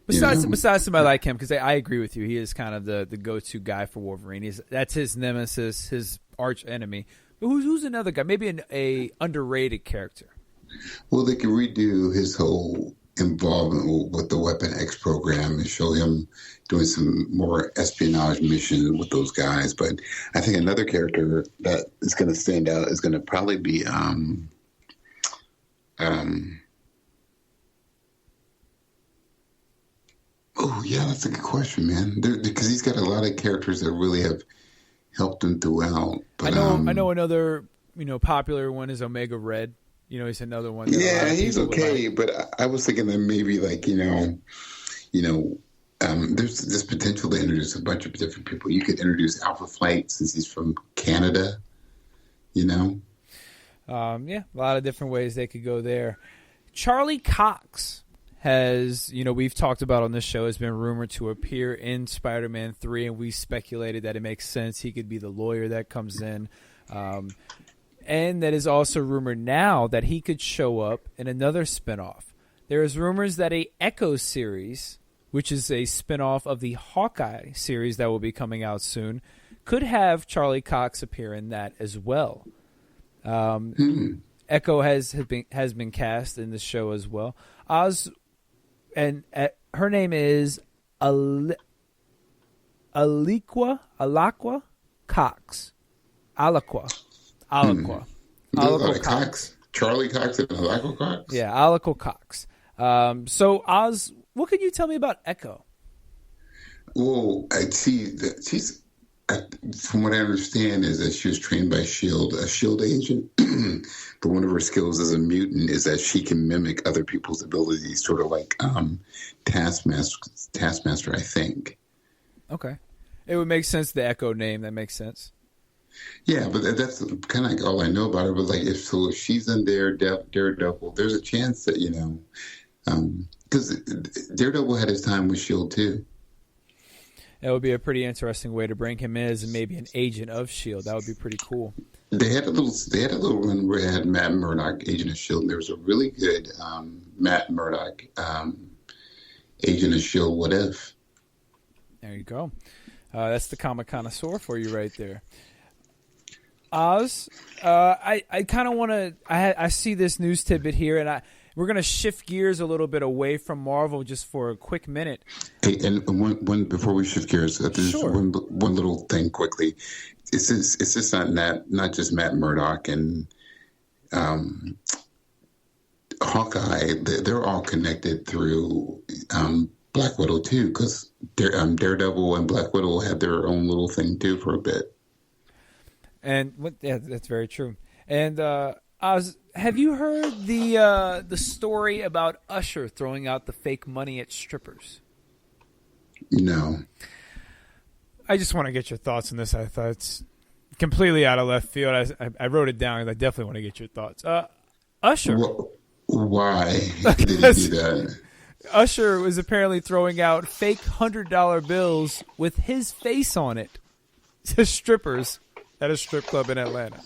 Besides somebody like him, because I agree with you, he is kind of the go-to guy for Wolverine. That's his nemesis, his arch enemy. But who's another guy? Maybe a underrated character. Well, they could redo his whole involvement with the Weapon X program and show him doing some more espionage missions with those guys. But I think another character that is going to stand out is going to probably be oh yeah, that's a good question, man. Because he's got a lot of characters that really have helped him throughout. But, I know another popular one is Omega Red. He's another one. Yeah, he's okay, but I was thinking that maybe there's this potential to introduce a bunch of different people. You could introduce Alpha Flight since he's from Canada. A lot of different ways they could go there. Charlie Cox has, we've talked about on this show, has been rumored to appear in Spider-Man 3, and we speculated that it makes sense he could be the lawyer that comes in. And that is also rumored now that he could show up in another spinoff. There is rumors that a Echo series, which is a spinoff of the Hawkeye series that will be coming out soon, could have Charlie Cox appear in that as well. Echo has been cast in the show as well. And her name is Alaqua Cox. Alaqua Cox. Charlie Cox and Alaqua Cox? Yeah, Alaqua Cox. So, Oz, what can you tell me about Echo? Well, I see that from what I understand, is that she was trained by S.H.I.E.L.D., a S.H.I.E.L.D. agent. But one of her skills as a mutant is that she can mimic other people's abilities, sort of like Taskmaster, I think. Okay. It would make sense, the Echo name. That makes sense. Yeah, but that's kind of like all I know about her. But like, if she's in Daredevil, there's a chance that, because Daredevil had his time with S.H.I.E.L.D. too. That would be a pretty interesting way to bring him in as maybe an agent of S.H.I.E.L.D. That would be pretty cool. They had a little run where they had Matt Murdock, agent of S.H.I.E.L.D., and there was a really good Matt Murdock, agent of S.H.I.E.L.D. What If? There you go. That's the comic connoisseur for you right there. Oz, I kind of want to. I see this news tidbit here, and we're going to shift gears a little bit away from Marvel just for a quick minute. Hey, and one before we shift gears, there's sure. one little thing quickly. It's just not just Matt Murdock and Hawkeye. They're all connected through Black Widow too, because Daredevil and Black Widow had their own little thing too for a bit. And that's very true. And Oz, have you heard the story about Usher throwing out the fake money at strippers? No. I just want to get your thoughts on this. I thought it's completely out of left field. I wrote it down because I definitely want to get your thoughts. Usher. Why did he do that? Usher was apparently throwing out fake $100 bills with his face on it to strippers at a strip club in Atlanta.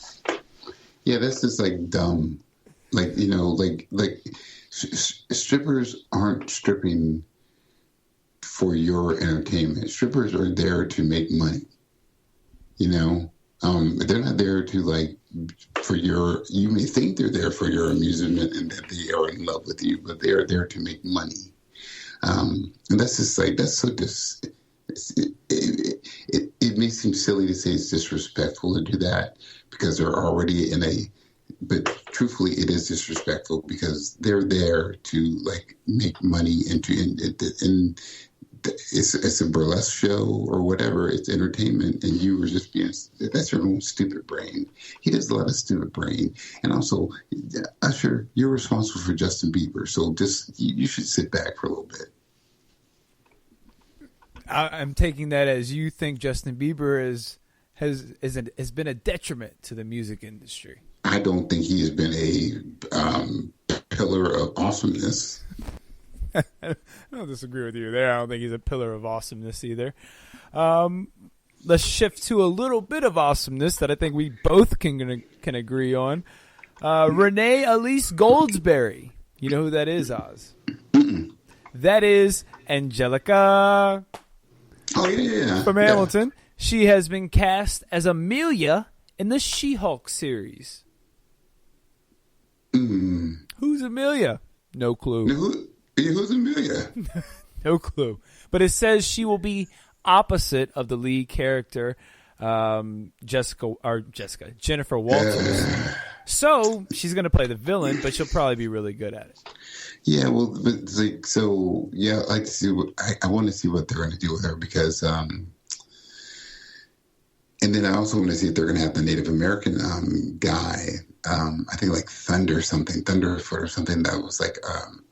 Yeah, that's just like dumb. Like, strippers aren't stripping for your entertainment. Strippers are there to make money. They're not there to for your. You may think they're there for your amusement and that they are in love with you, but they are there to make money. And that's just that's so it may seem silly to say it's disrespectful to do that because they're already but truthfully it is disrespectful because they're there to make money and it's a burlesque show or whatever. It's entertainment, and you were just that's your own stupid brain. He does a lot of stupid brain. And also, Usher, you're responsible for Justin Bieber, so just you should sit back for a little bit. I'm taking that as you think Justin Bieber has been a detriment to the music industry. I don't think he has been a pillar of awesomeness. I don't disagree with you there. I don't think he's a pillar of awesomeness either. Let's shift to a little bit of awesomeness that I think we both can agree on. Renee Elise Goldsberry. You know who that is, Oz? That is Angelica. Oh, yeah. From Hamilton. Yeah. She has been cast as Amelia in the She-Hulk series. Who's Amelia? No clue. Who's Amelia? No clue. But it says she will be opposite of the lead character, Jennifer Walters. So she's going to play the villain, but she'll probably be really good at it. Yeah, well, but I like to see I want to see what they're going to do with her because, and then I also want to see if they're going to have the Native American guy. I think Thunderfoot or something that was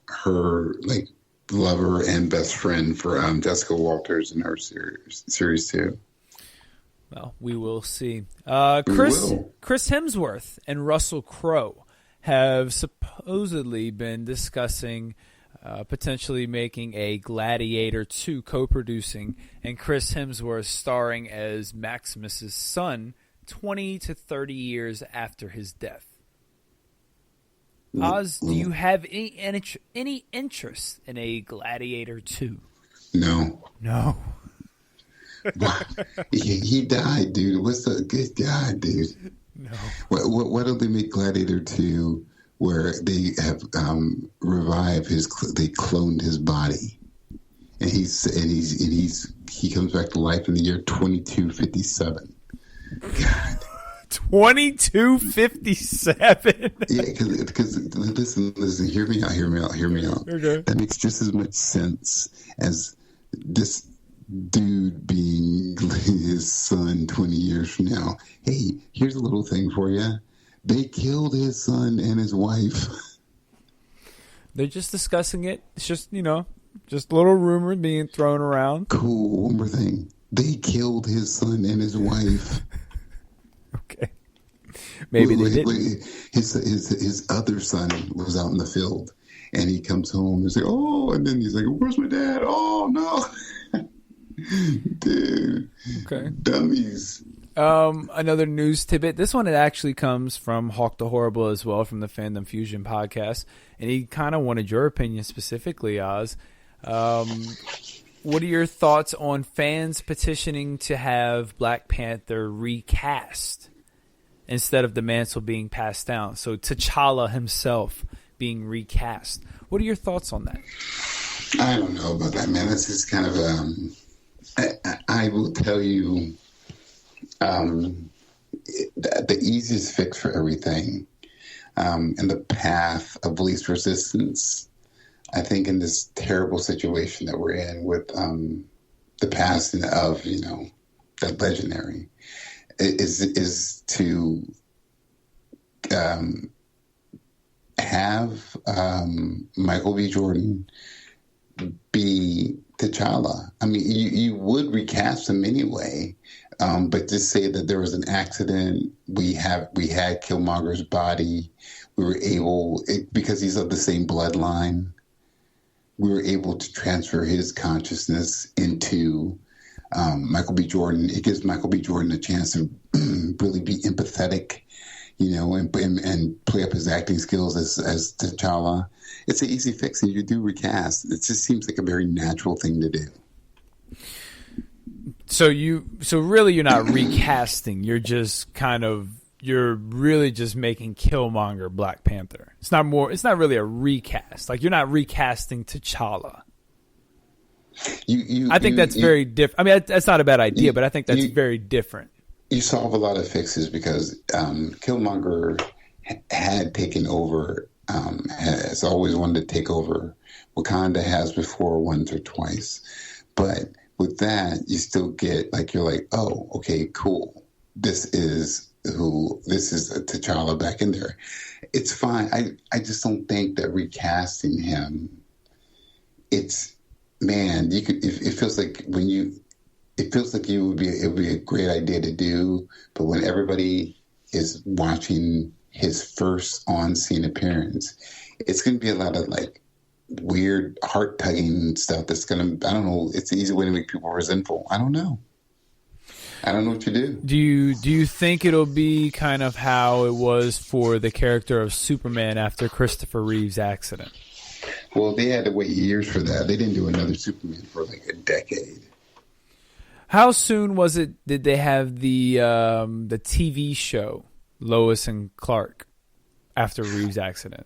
her lover and best friend for Jessica Walters in her series too. Well, we will see. Chris Hemsworth and Russell Crowe have supposedly been discussing potentially making a Gladiator 2 co-producing, and Chris Hemsworth starring as Maximus's son 20 to 30 years after his death. Oz, do you have any interest in a Gladiator 2? No. No. He died, dude. What's the good God, dude? No. Why don't they make Gladiator 2 where they have revived they cloned his body, and he comes back to life in the year 2257. God. 2257. Yeah, because listen, hear me out. Okay. That makes just as much sense as this dude being his son 20 years from now. Hey, here's a little thing for you. They killed his son and his wife. They're just discussing it. It's just, just a little rumor being thrown around. Cool. One more thing. They killed his son and his wife. Okay. Maybe they didn't. His other son was out in the field, and he comes home and say, "Oh," and then he's like, "Where's my dad?" "Oh no." Dude. Okay. Dummies. Another news tidbit. This one, it actually comes from Hawk the Horrible as well, from the Fandom Fusion podcast. And he kind of wanted your opinion specifically, Oz. What are your thoughts on fans petitioning to have Black Panther recast instead of the mantle being passed down? So T'Challa himself being recast. What are your thoughts on that? I don't know about that, man. This is kind of I will tell you, the easiest fix for everything, and the path of least resistance, I think, in this terrible situation that we're in with the passing of that legendary, is to have Michael B. Jordan be T'Challa. I mean, you would recast him anyway, but just say that there was an accident. We had Kilmonger's body. We were able, because he's of the same bloodline, we were able to transfer his consciousness into Michael B. Jordan. It gives Michael B. Jordan a chance to really be empathetic, and play up his acting skills as T'Challa. It's an easy fix, and you do recast. It just seems like a very natural thing to do. So really you're not recasting. You're really just making Killmonger Black Panther. It's not really a recast. Like, you're not recasting T'Challa. I think that's very different. I mean, that's not a bad idea, but I think that's very different. You solve a lot of fixes because Killmonger had taken over, has always wanted to take over. Wakanda has before, once or twice. But with that, you still get, you're like, oh, okay, cool. This is T'Challa back in there. It's fine. I just don't think that recasting him, it feels like it would be a great idea to do, but when everybody is watching his first on-scene appearance, it's going to be a lot of weird heart-tugging stuff that's going to, I don't know, it's an easy way to make people resentful. I don't know what to do. Do you think it'll be kind of how it was for the character of Superman after Christopher Reeve's accident? Well, they had to wait years for that. They didn't do another Superman for a decade. How soon was it did they have the TV show Lois and Clark after Reeve's accident?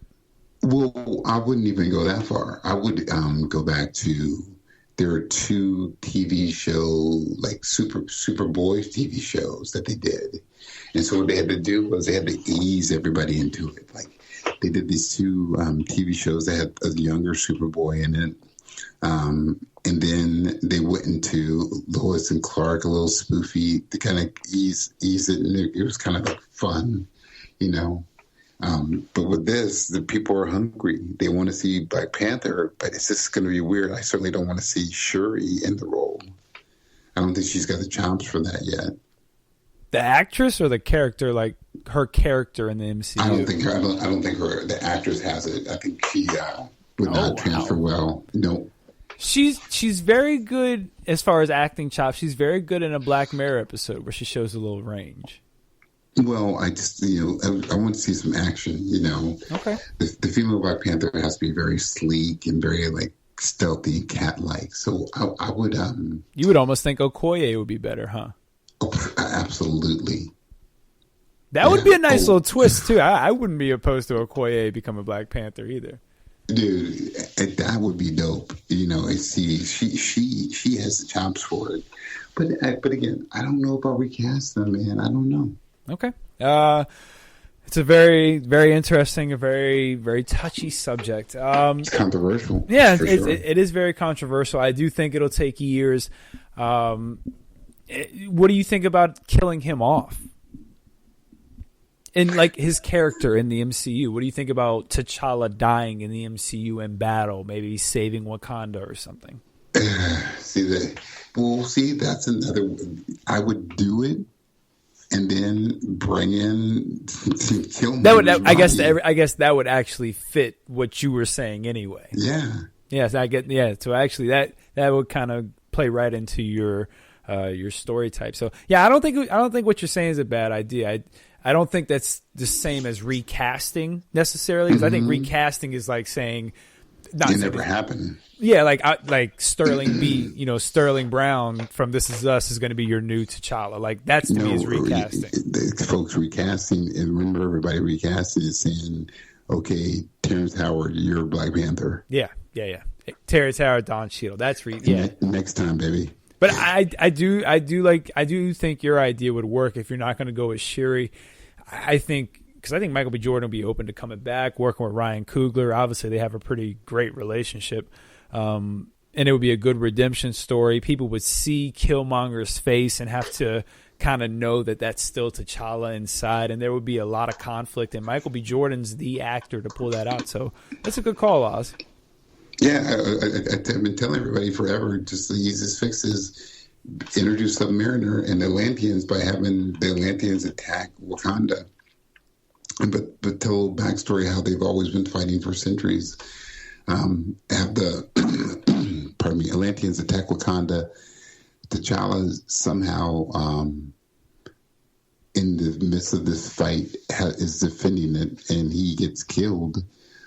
Well, I wouldn't even go that far. I would go back to, there are two TV show, Superboy TV shows that they did. And so what they had to do was they had to ease everybody into it. They did these two TV shows that had a younger Superboy in it. And then they went into Lois and Clark, a little spoofy, to kind of ease it. And it was kind of fun, But with this, the people are hungry. They want to see Black Panther, but it's just going to be weird. I certainly don't want to see Shuri in the role. I don't think she's got the chops for that yet. The actress or the character, like her character in the MCU? I don't think the actress has it. I think she would not transfer well. No. She's very good as far as acting chops. She's very good in a Black Mirror episode where she shows a little range. Well, I just, I want to see some action, Okay. The female Black Panther has to be very sleek and very, like, stealthy, cat-like. So I would... You would almost think Okoye would be better, huh? Oh, absolutely. That would be a nice little twist, too. I wouldn't be opposed to Okoye become a Black Panther either. Dude, that would be dope. She has the chops for it. But again, I don't know about recasting them, man. I don't know. Okay. It's a very, very interesting, a very, very touchy subject. It's controversial. Yeah, sure. it is very controversial. I do think it'll take years. What do you think about killing him off? And like his character in the MCU, what do you think about T'Challa dying in the MCU in battle, maybe saving Wakanda or something? That's another. I would do it, and then bring in Kilmonger. I guess that would actually fit what you were saying anyway. Yeah. Yes, I get. Yeah, so actually, that would kind of play right into your story type. So yeah, I don't think what you're saying is a bad idea. I don't think that's the same as recasting necessarily, because I think recasting is like saying it never happened. Yeah, like Sterling Sterling Brown from This Is Us is going to be your new T'Challa. Like that's to me is recasting. Folks recasting, and remember everybody recasting is saying, "Okay, Terrence Howard, you're Black Panther." Yeah. Terrence Howard, Don Cheadle. That's next time, baby. But I do think your idea would work if you're not going to go with Shuri. I think Michael B. Jordan will be open to coming back, working with Ryan Coogler. Obviously, they have a pretty great relationship. And it would be a good redemption story. People would see Killmonger's face and have to kind of know that that's still T'Challa inside, and there would be a lot of conflict. And Michael B. Jordan's the actor to pull that out. So that's a good call, Oz. Yeah, I've been telling everybody forever, just the easiest fix is introduce Submariner and the Atlanteans by having the Atlanteans attack Wakanda. But tell backstory how they've always been fighting for centuries. Have the Atlanteans attack Wakanda. T'Challa somehow, in the midst of this fight, is defending it, and he gets killed.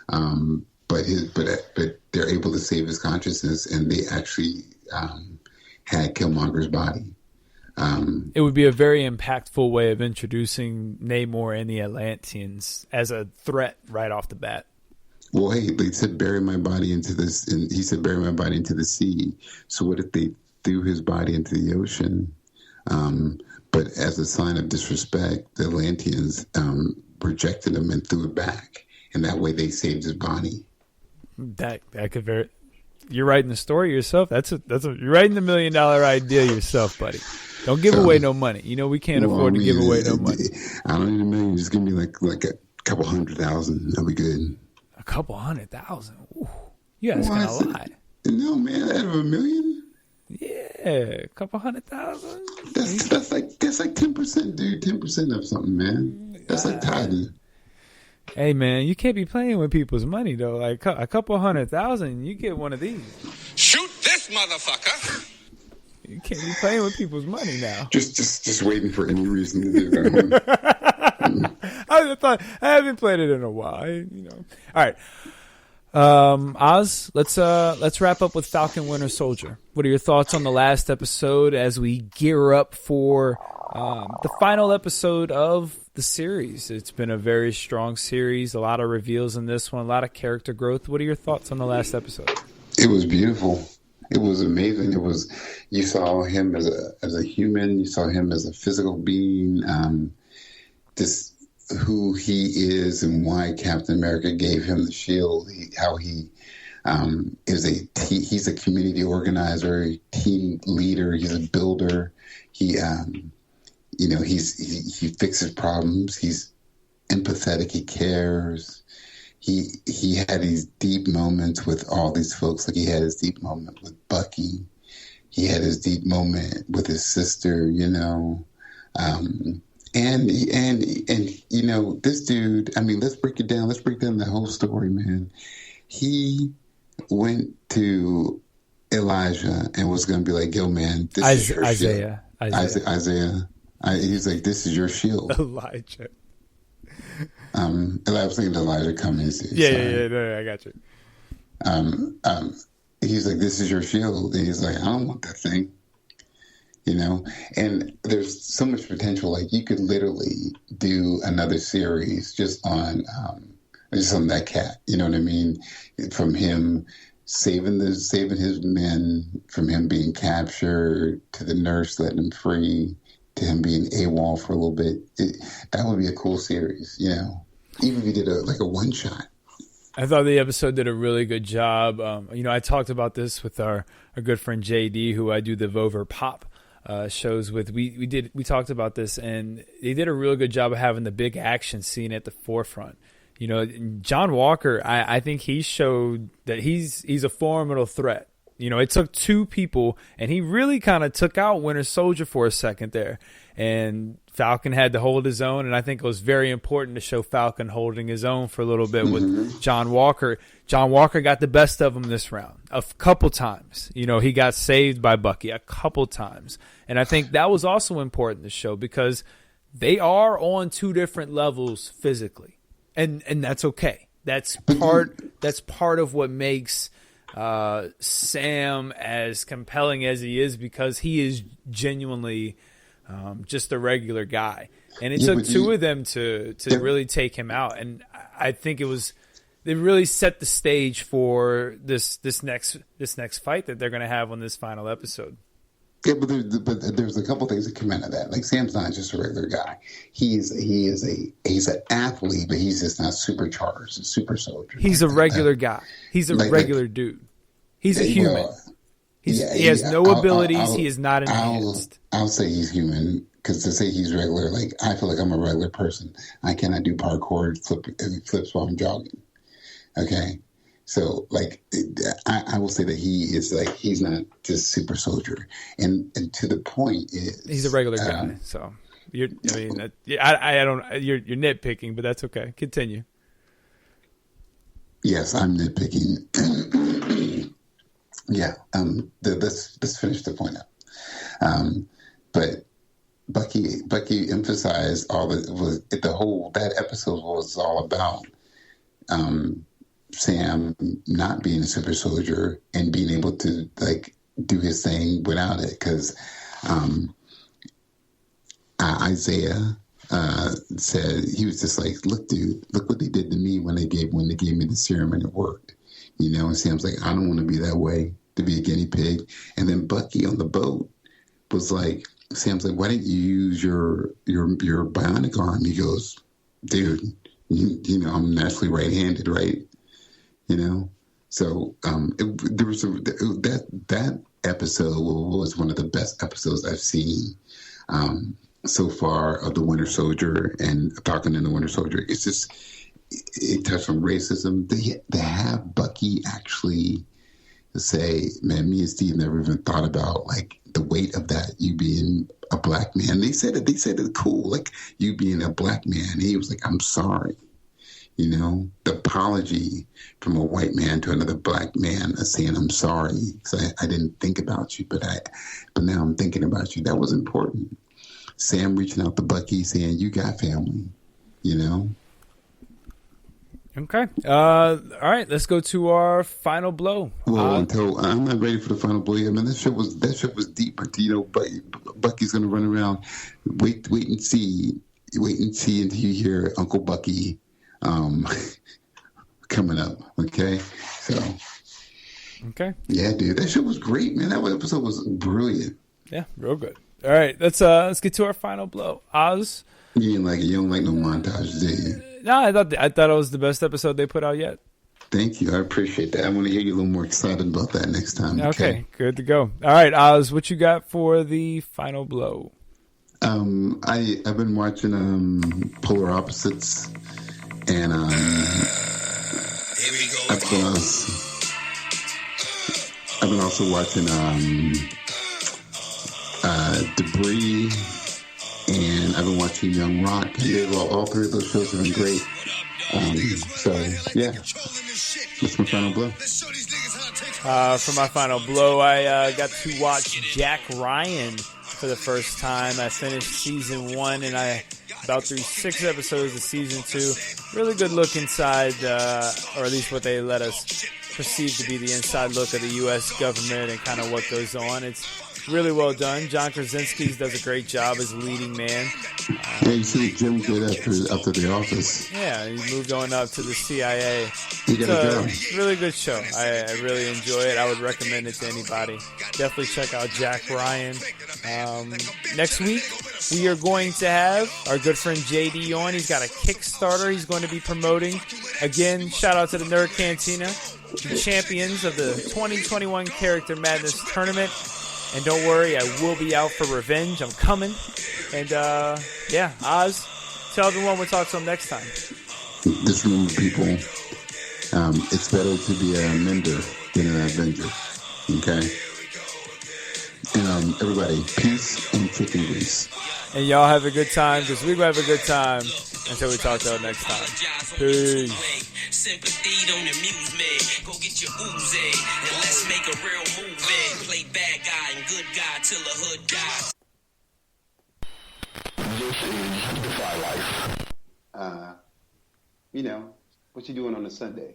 But they're able to save his consciousness, and they actually had Killmonger's body. It would be a very impactful way of introducing Namor and the Atlanteans as a threat right off the bat. Well, hey, they said bury my body into this, and he said bury my body into the sea. So what if they threw his body into the ocean? But as a sign of disrespect, the Atlanteans rejected him and threw it back, and that way they saved his body. That could very. You're writing the story yourself. You're writing the $1 million idea yourself, buddy. Don't give away no money. We can't afford to give away no money. I don't need $1 million. Just give me like a couple 100,000. That'll be good. A couple 100,000. Ooh, you guys kind of lie. No, man, out of $1 million. Yeah, a couple 100,000. That's like 10%, dude. 10% of something, man. That's like tithing. Hey, man, you can't be playing with people's money, though. Like a couple 100,000, you get one of these. Shoot this motherfucker! You can't be playing with people's money now. Just waiting for any reason to do that. I haven't played it in a while. All right. Oz, let's wrap up with Falcon Winter Soldier. What are your thoughts on the last episode as we gear up for the final episode of the series? It's been a very strong series, a lot of reveals in this one, a lot of character growth. What are your thoughts on the last episode? It was beautiful. It was amazing. You saw him as a human. You saw him as a physical being. Just who he is and why Captain America gave him the shield. He's a community organizer, team leader. He's a builder. He fixes problems. He's empathetic. He cares. He had these deep moments with all these folks. Like he had his deep moment with Bucky. He had his deep moment with his sister, And you know, this dude, I mean, let's break it down. Let's break down the whole story, man. He went to Elijah and was going to be like, yo, man, this is your shield. Isaiah. He's like, this is your shield. Elijah. I was thinking Elijah Cummings. No, I got you. He's like, this is your shield. And he's like, I don't want that thing. You know, and there's so much potential. Like, you could literally do another series just on that cat. You know what I mean? From him saving his men, from him being captured, to the nurse letting him free, to him being AWOL for a little bit. That would be a cool series. You know, even if you did a one shot. I thought the episode did a really good job. You know, I talked about this with our good friend JD, who I do the Vover Pop shows with. We talked about this, and they did a really good job of having the big action scene at the forefront. You know, John Walker, I think he showed that he's a formidable threat. You know, it took two people, and he really kind of took out Winter Soldier for a second there. And Falcon had to hold his own, and I think it was very important to show Falcon holding his own for a little bit with John Walker. John Walker got the best of him this round a couple times. You know, he got saved by Bucky a couple times. And I think that was also important to show, because they are on two different levels physically. And that's okay. That's part of what makes Sam as compelling as he is, because he is genuinely just a regular guy. And it took two of them to really take him out. And I think they really set the stage for this next fight that they're going to have on this final episode. Yeah, but there's a couple things that come out of that. Like, Sam's not just a regular guy. He's an athlete, but he's just not supercharged, a super soldier. He's a regular guy. He's a regular dude. He's a human. He has no abilities. He is not enhanced. I'll say he's human, because to say he's regular, like, I feel like I'm a regular person. I cannot do parkour flips while I'm jogging. Okay. So, like, I will say that he's not just super soldier, and to the point is he's a regular guy. So, you're nitpicking, but that's okay. Continue. Yes, I'm nitpicking. Yeah. Let's finish the point up. But Bucky emphasized that episode was all about Sam not being a super soldier and being able to, like, do his thing without it, because Isaiah said, he was just like, look, dude, look what they did to me when they gave me the serum and it worked, you know. And Sam's like, I don't want to be that way, to be a guinea pig. And then Bucky on the boat was like, Sam's like, why didn't you use your bionic arm? He goes, dude, you know, I'm naturally right-handed, right? You know, so there was that episode was one of the best episodes I've seen so far of the Winter Soldier and Falcon and the Winter Soldier. It's just, it touched on racism. They have Bucky actually say, man, me and Steve never even thought about, like, the weight of that, you being a black man. They said it cool, like, you being a black man. And he was like, I'm sorry. You know, the apology from a white man to another black man saying, I'm sorry, because I didn't think about you, but now I'm thinking about you. That was important. Sam reaching out to Bucky saying, you got family, you know? Okay. All right, let's go to our final blow. Well, until I'm not ready for the final blow yet. I mean, that shit was deep. But, you know, Bucky's going to run around. Wait and see until you hear Uncle Bucky coming up. Okay, so okay, yeah, dude, that shit was great, man. That episode was brilliant. Yeah, real good. All right, let's get to our final blow. Oz, you don't like no montage, do you? No, I thought it was the best episode they put out yet. Thank you, I appreciate that. I want to hear you a little more excited about that next time. Okay, good to go. All right, Oz, what you got for the final blow? I've been watching Polar Opposites. And I've been also watching Debris I've been watching Young Rock. And all three of those shows have been great. So, yeah. That's my final blow. For my final blow, I got to watch Jack Ryan for the first time. I finished season 1, and I about through 6 episodes of season 2. Really good look inside, or at least what they let us perceive to be the inside look of the U.S. government and kind of what goes on. It's really well done. John Krasinski does a great job as leading man. Yeah, you see Jim did after The Office. Yeah, he moved on up to the CIA. It's a really good show. I really enjoy it. I would recommend it to anybody. Definitely check out Jack Ryan. Next week, we are going to have our good friend JD on. He's got a Kickstarter he's going to be promoting. Again, shout out to the Nerd Cantina, the champions of the 2021 Character Madness Tournament. And don't worry, I will be out for revenge. I'm coming. And, yeah, Oz, tell everyone we'll talk to them next time. Just remember, people, it's better to be a mender than an avenger. Okay? And, everybody, peace and chicken grease. And y'all have a good time, because we're going to have a good time until we talk to you next time. Peace. Sympathy don't amuse me. Go get your Uzi and let's make a real movie. Play bad guy and good guy till the hood dies. This is Defy Life. What you doing on a Sunday?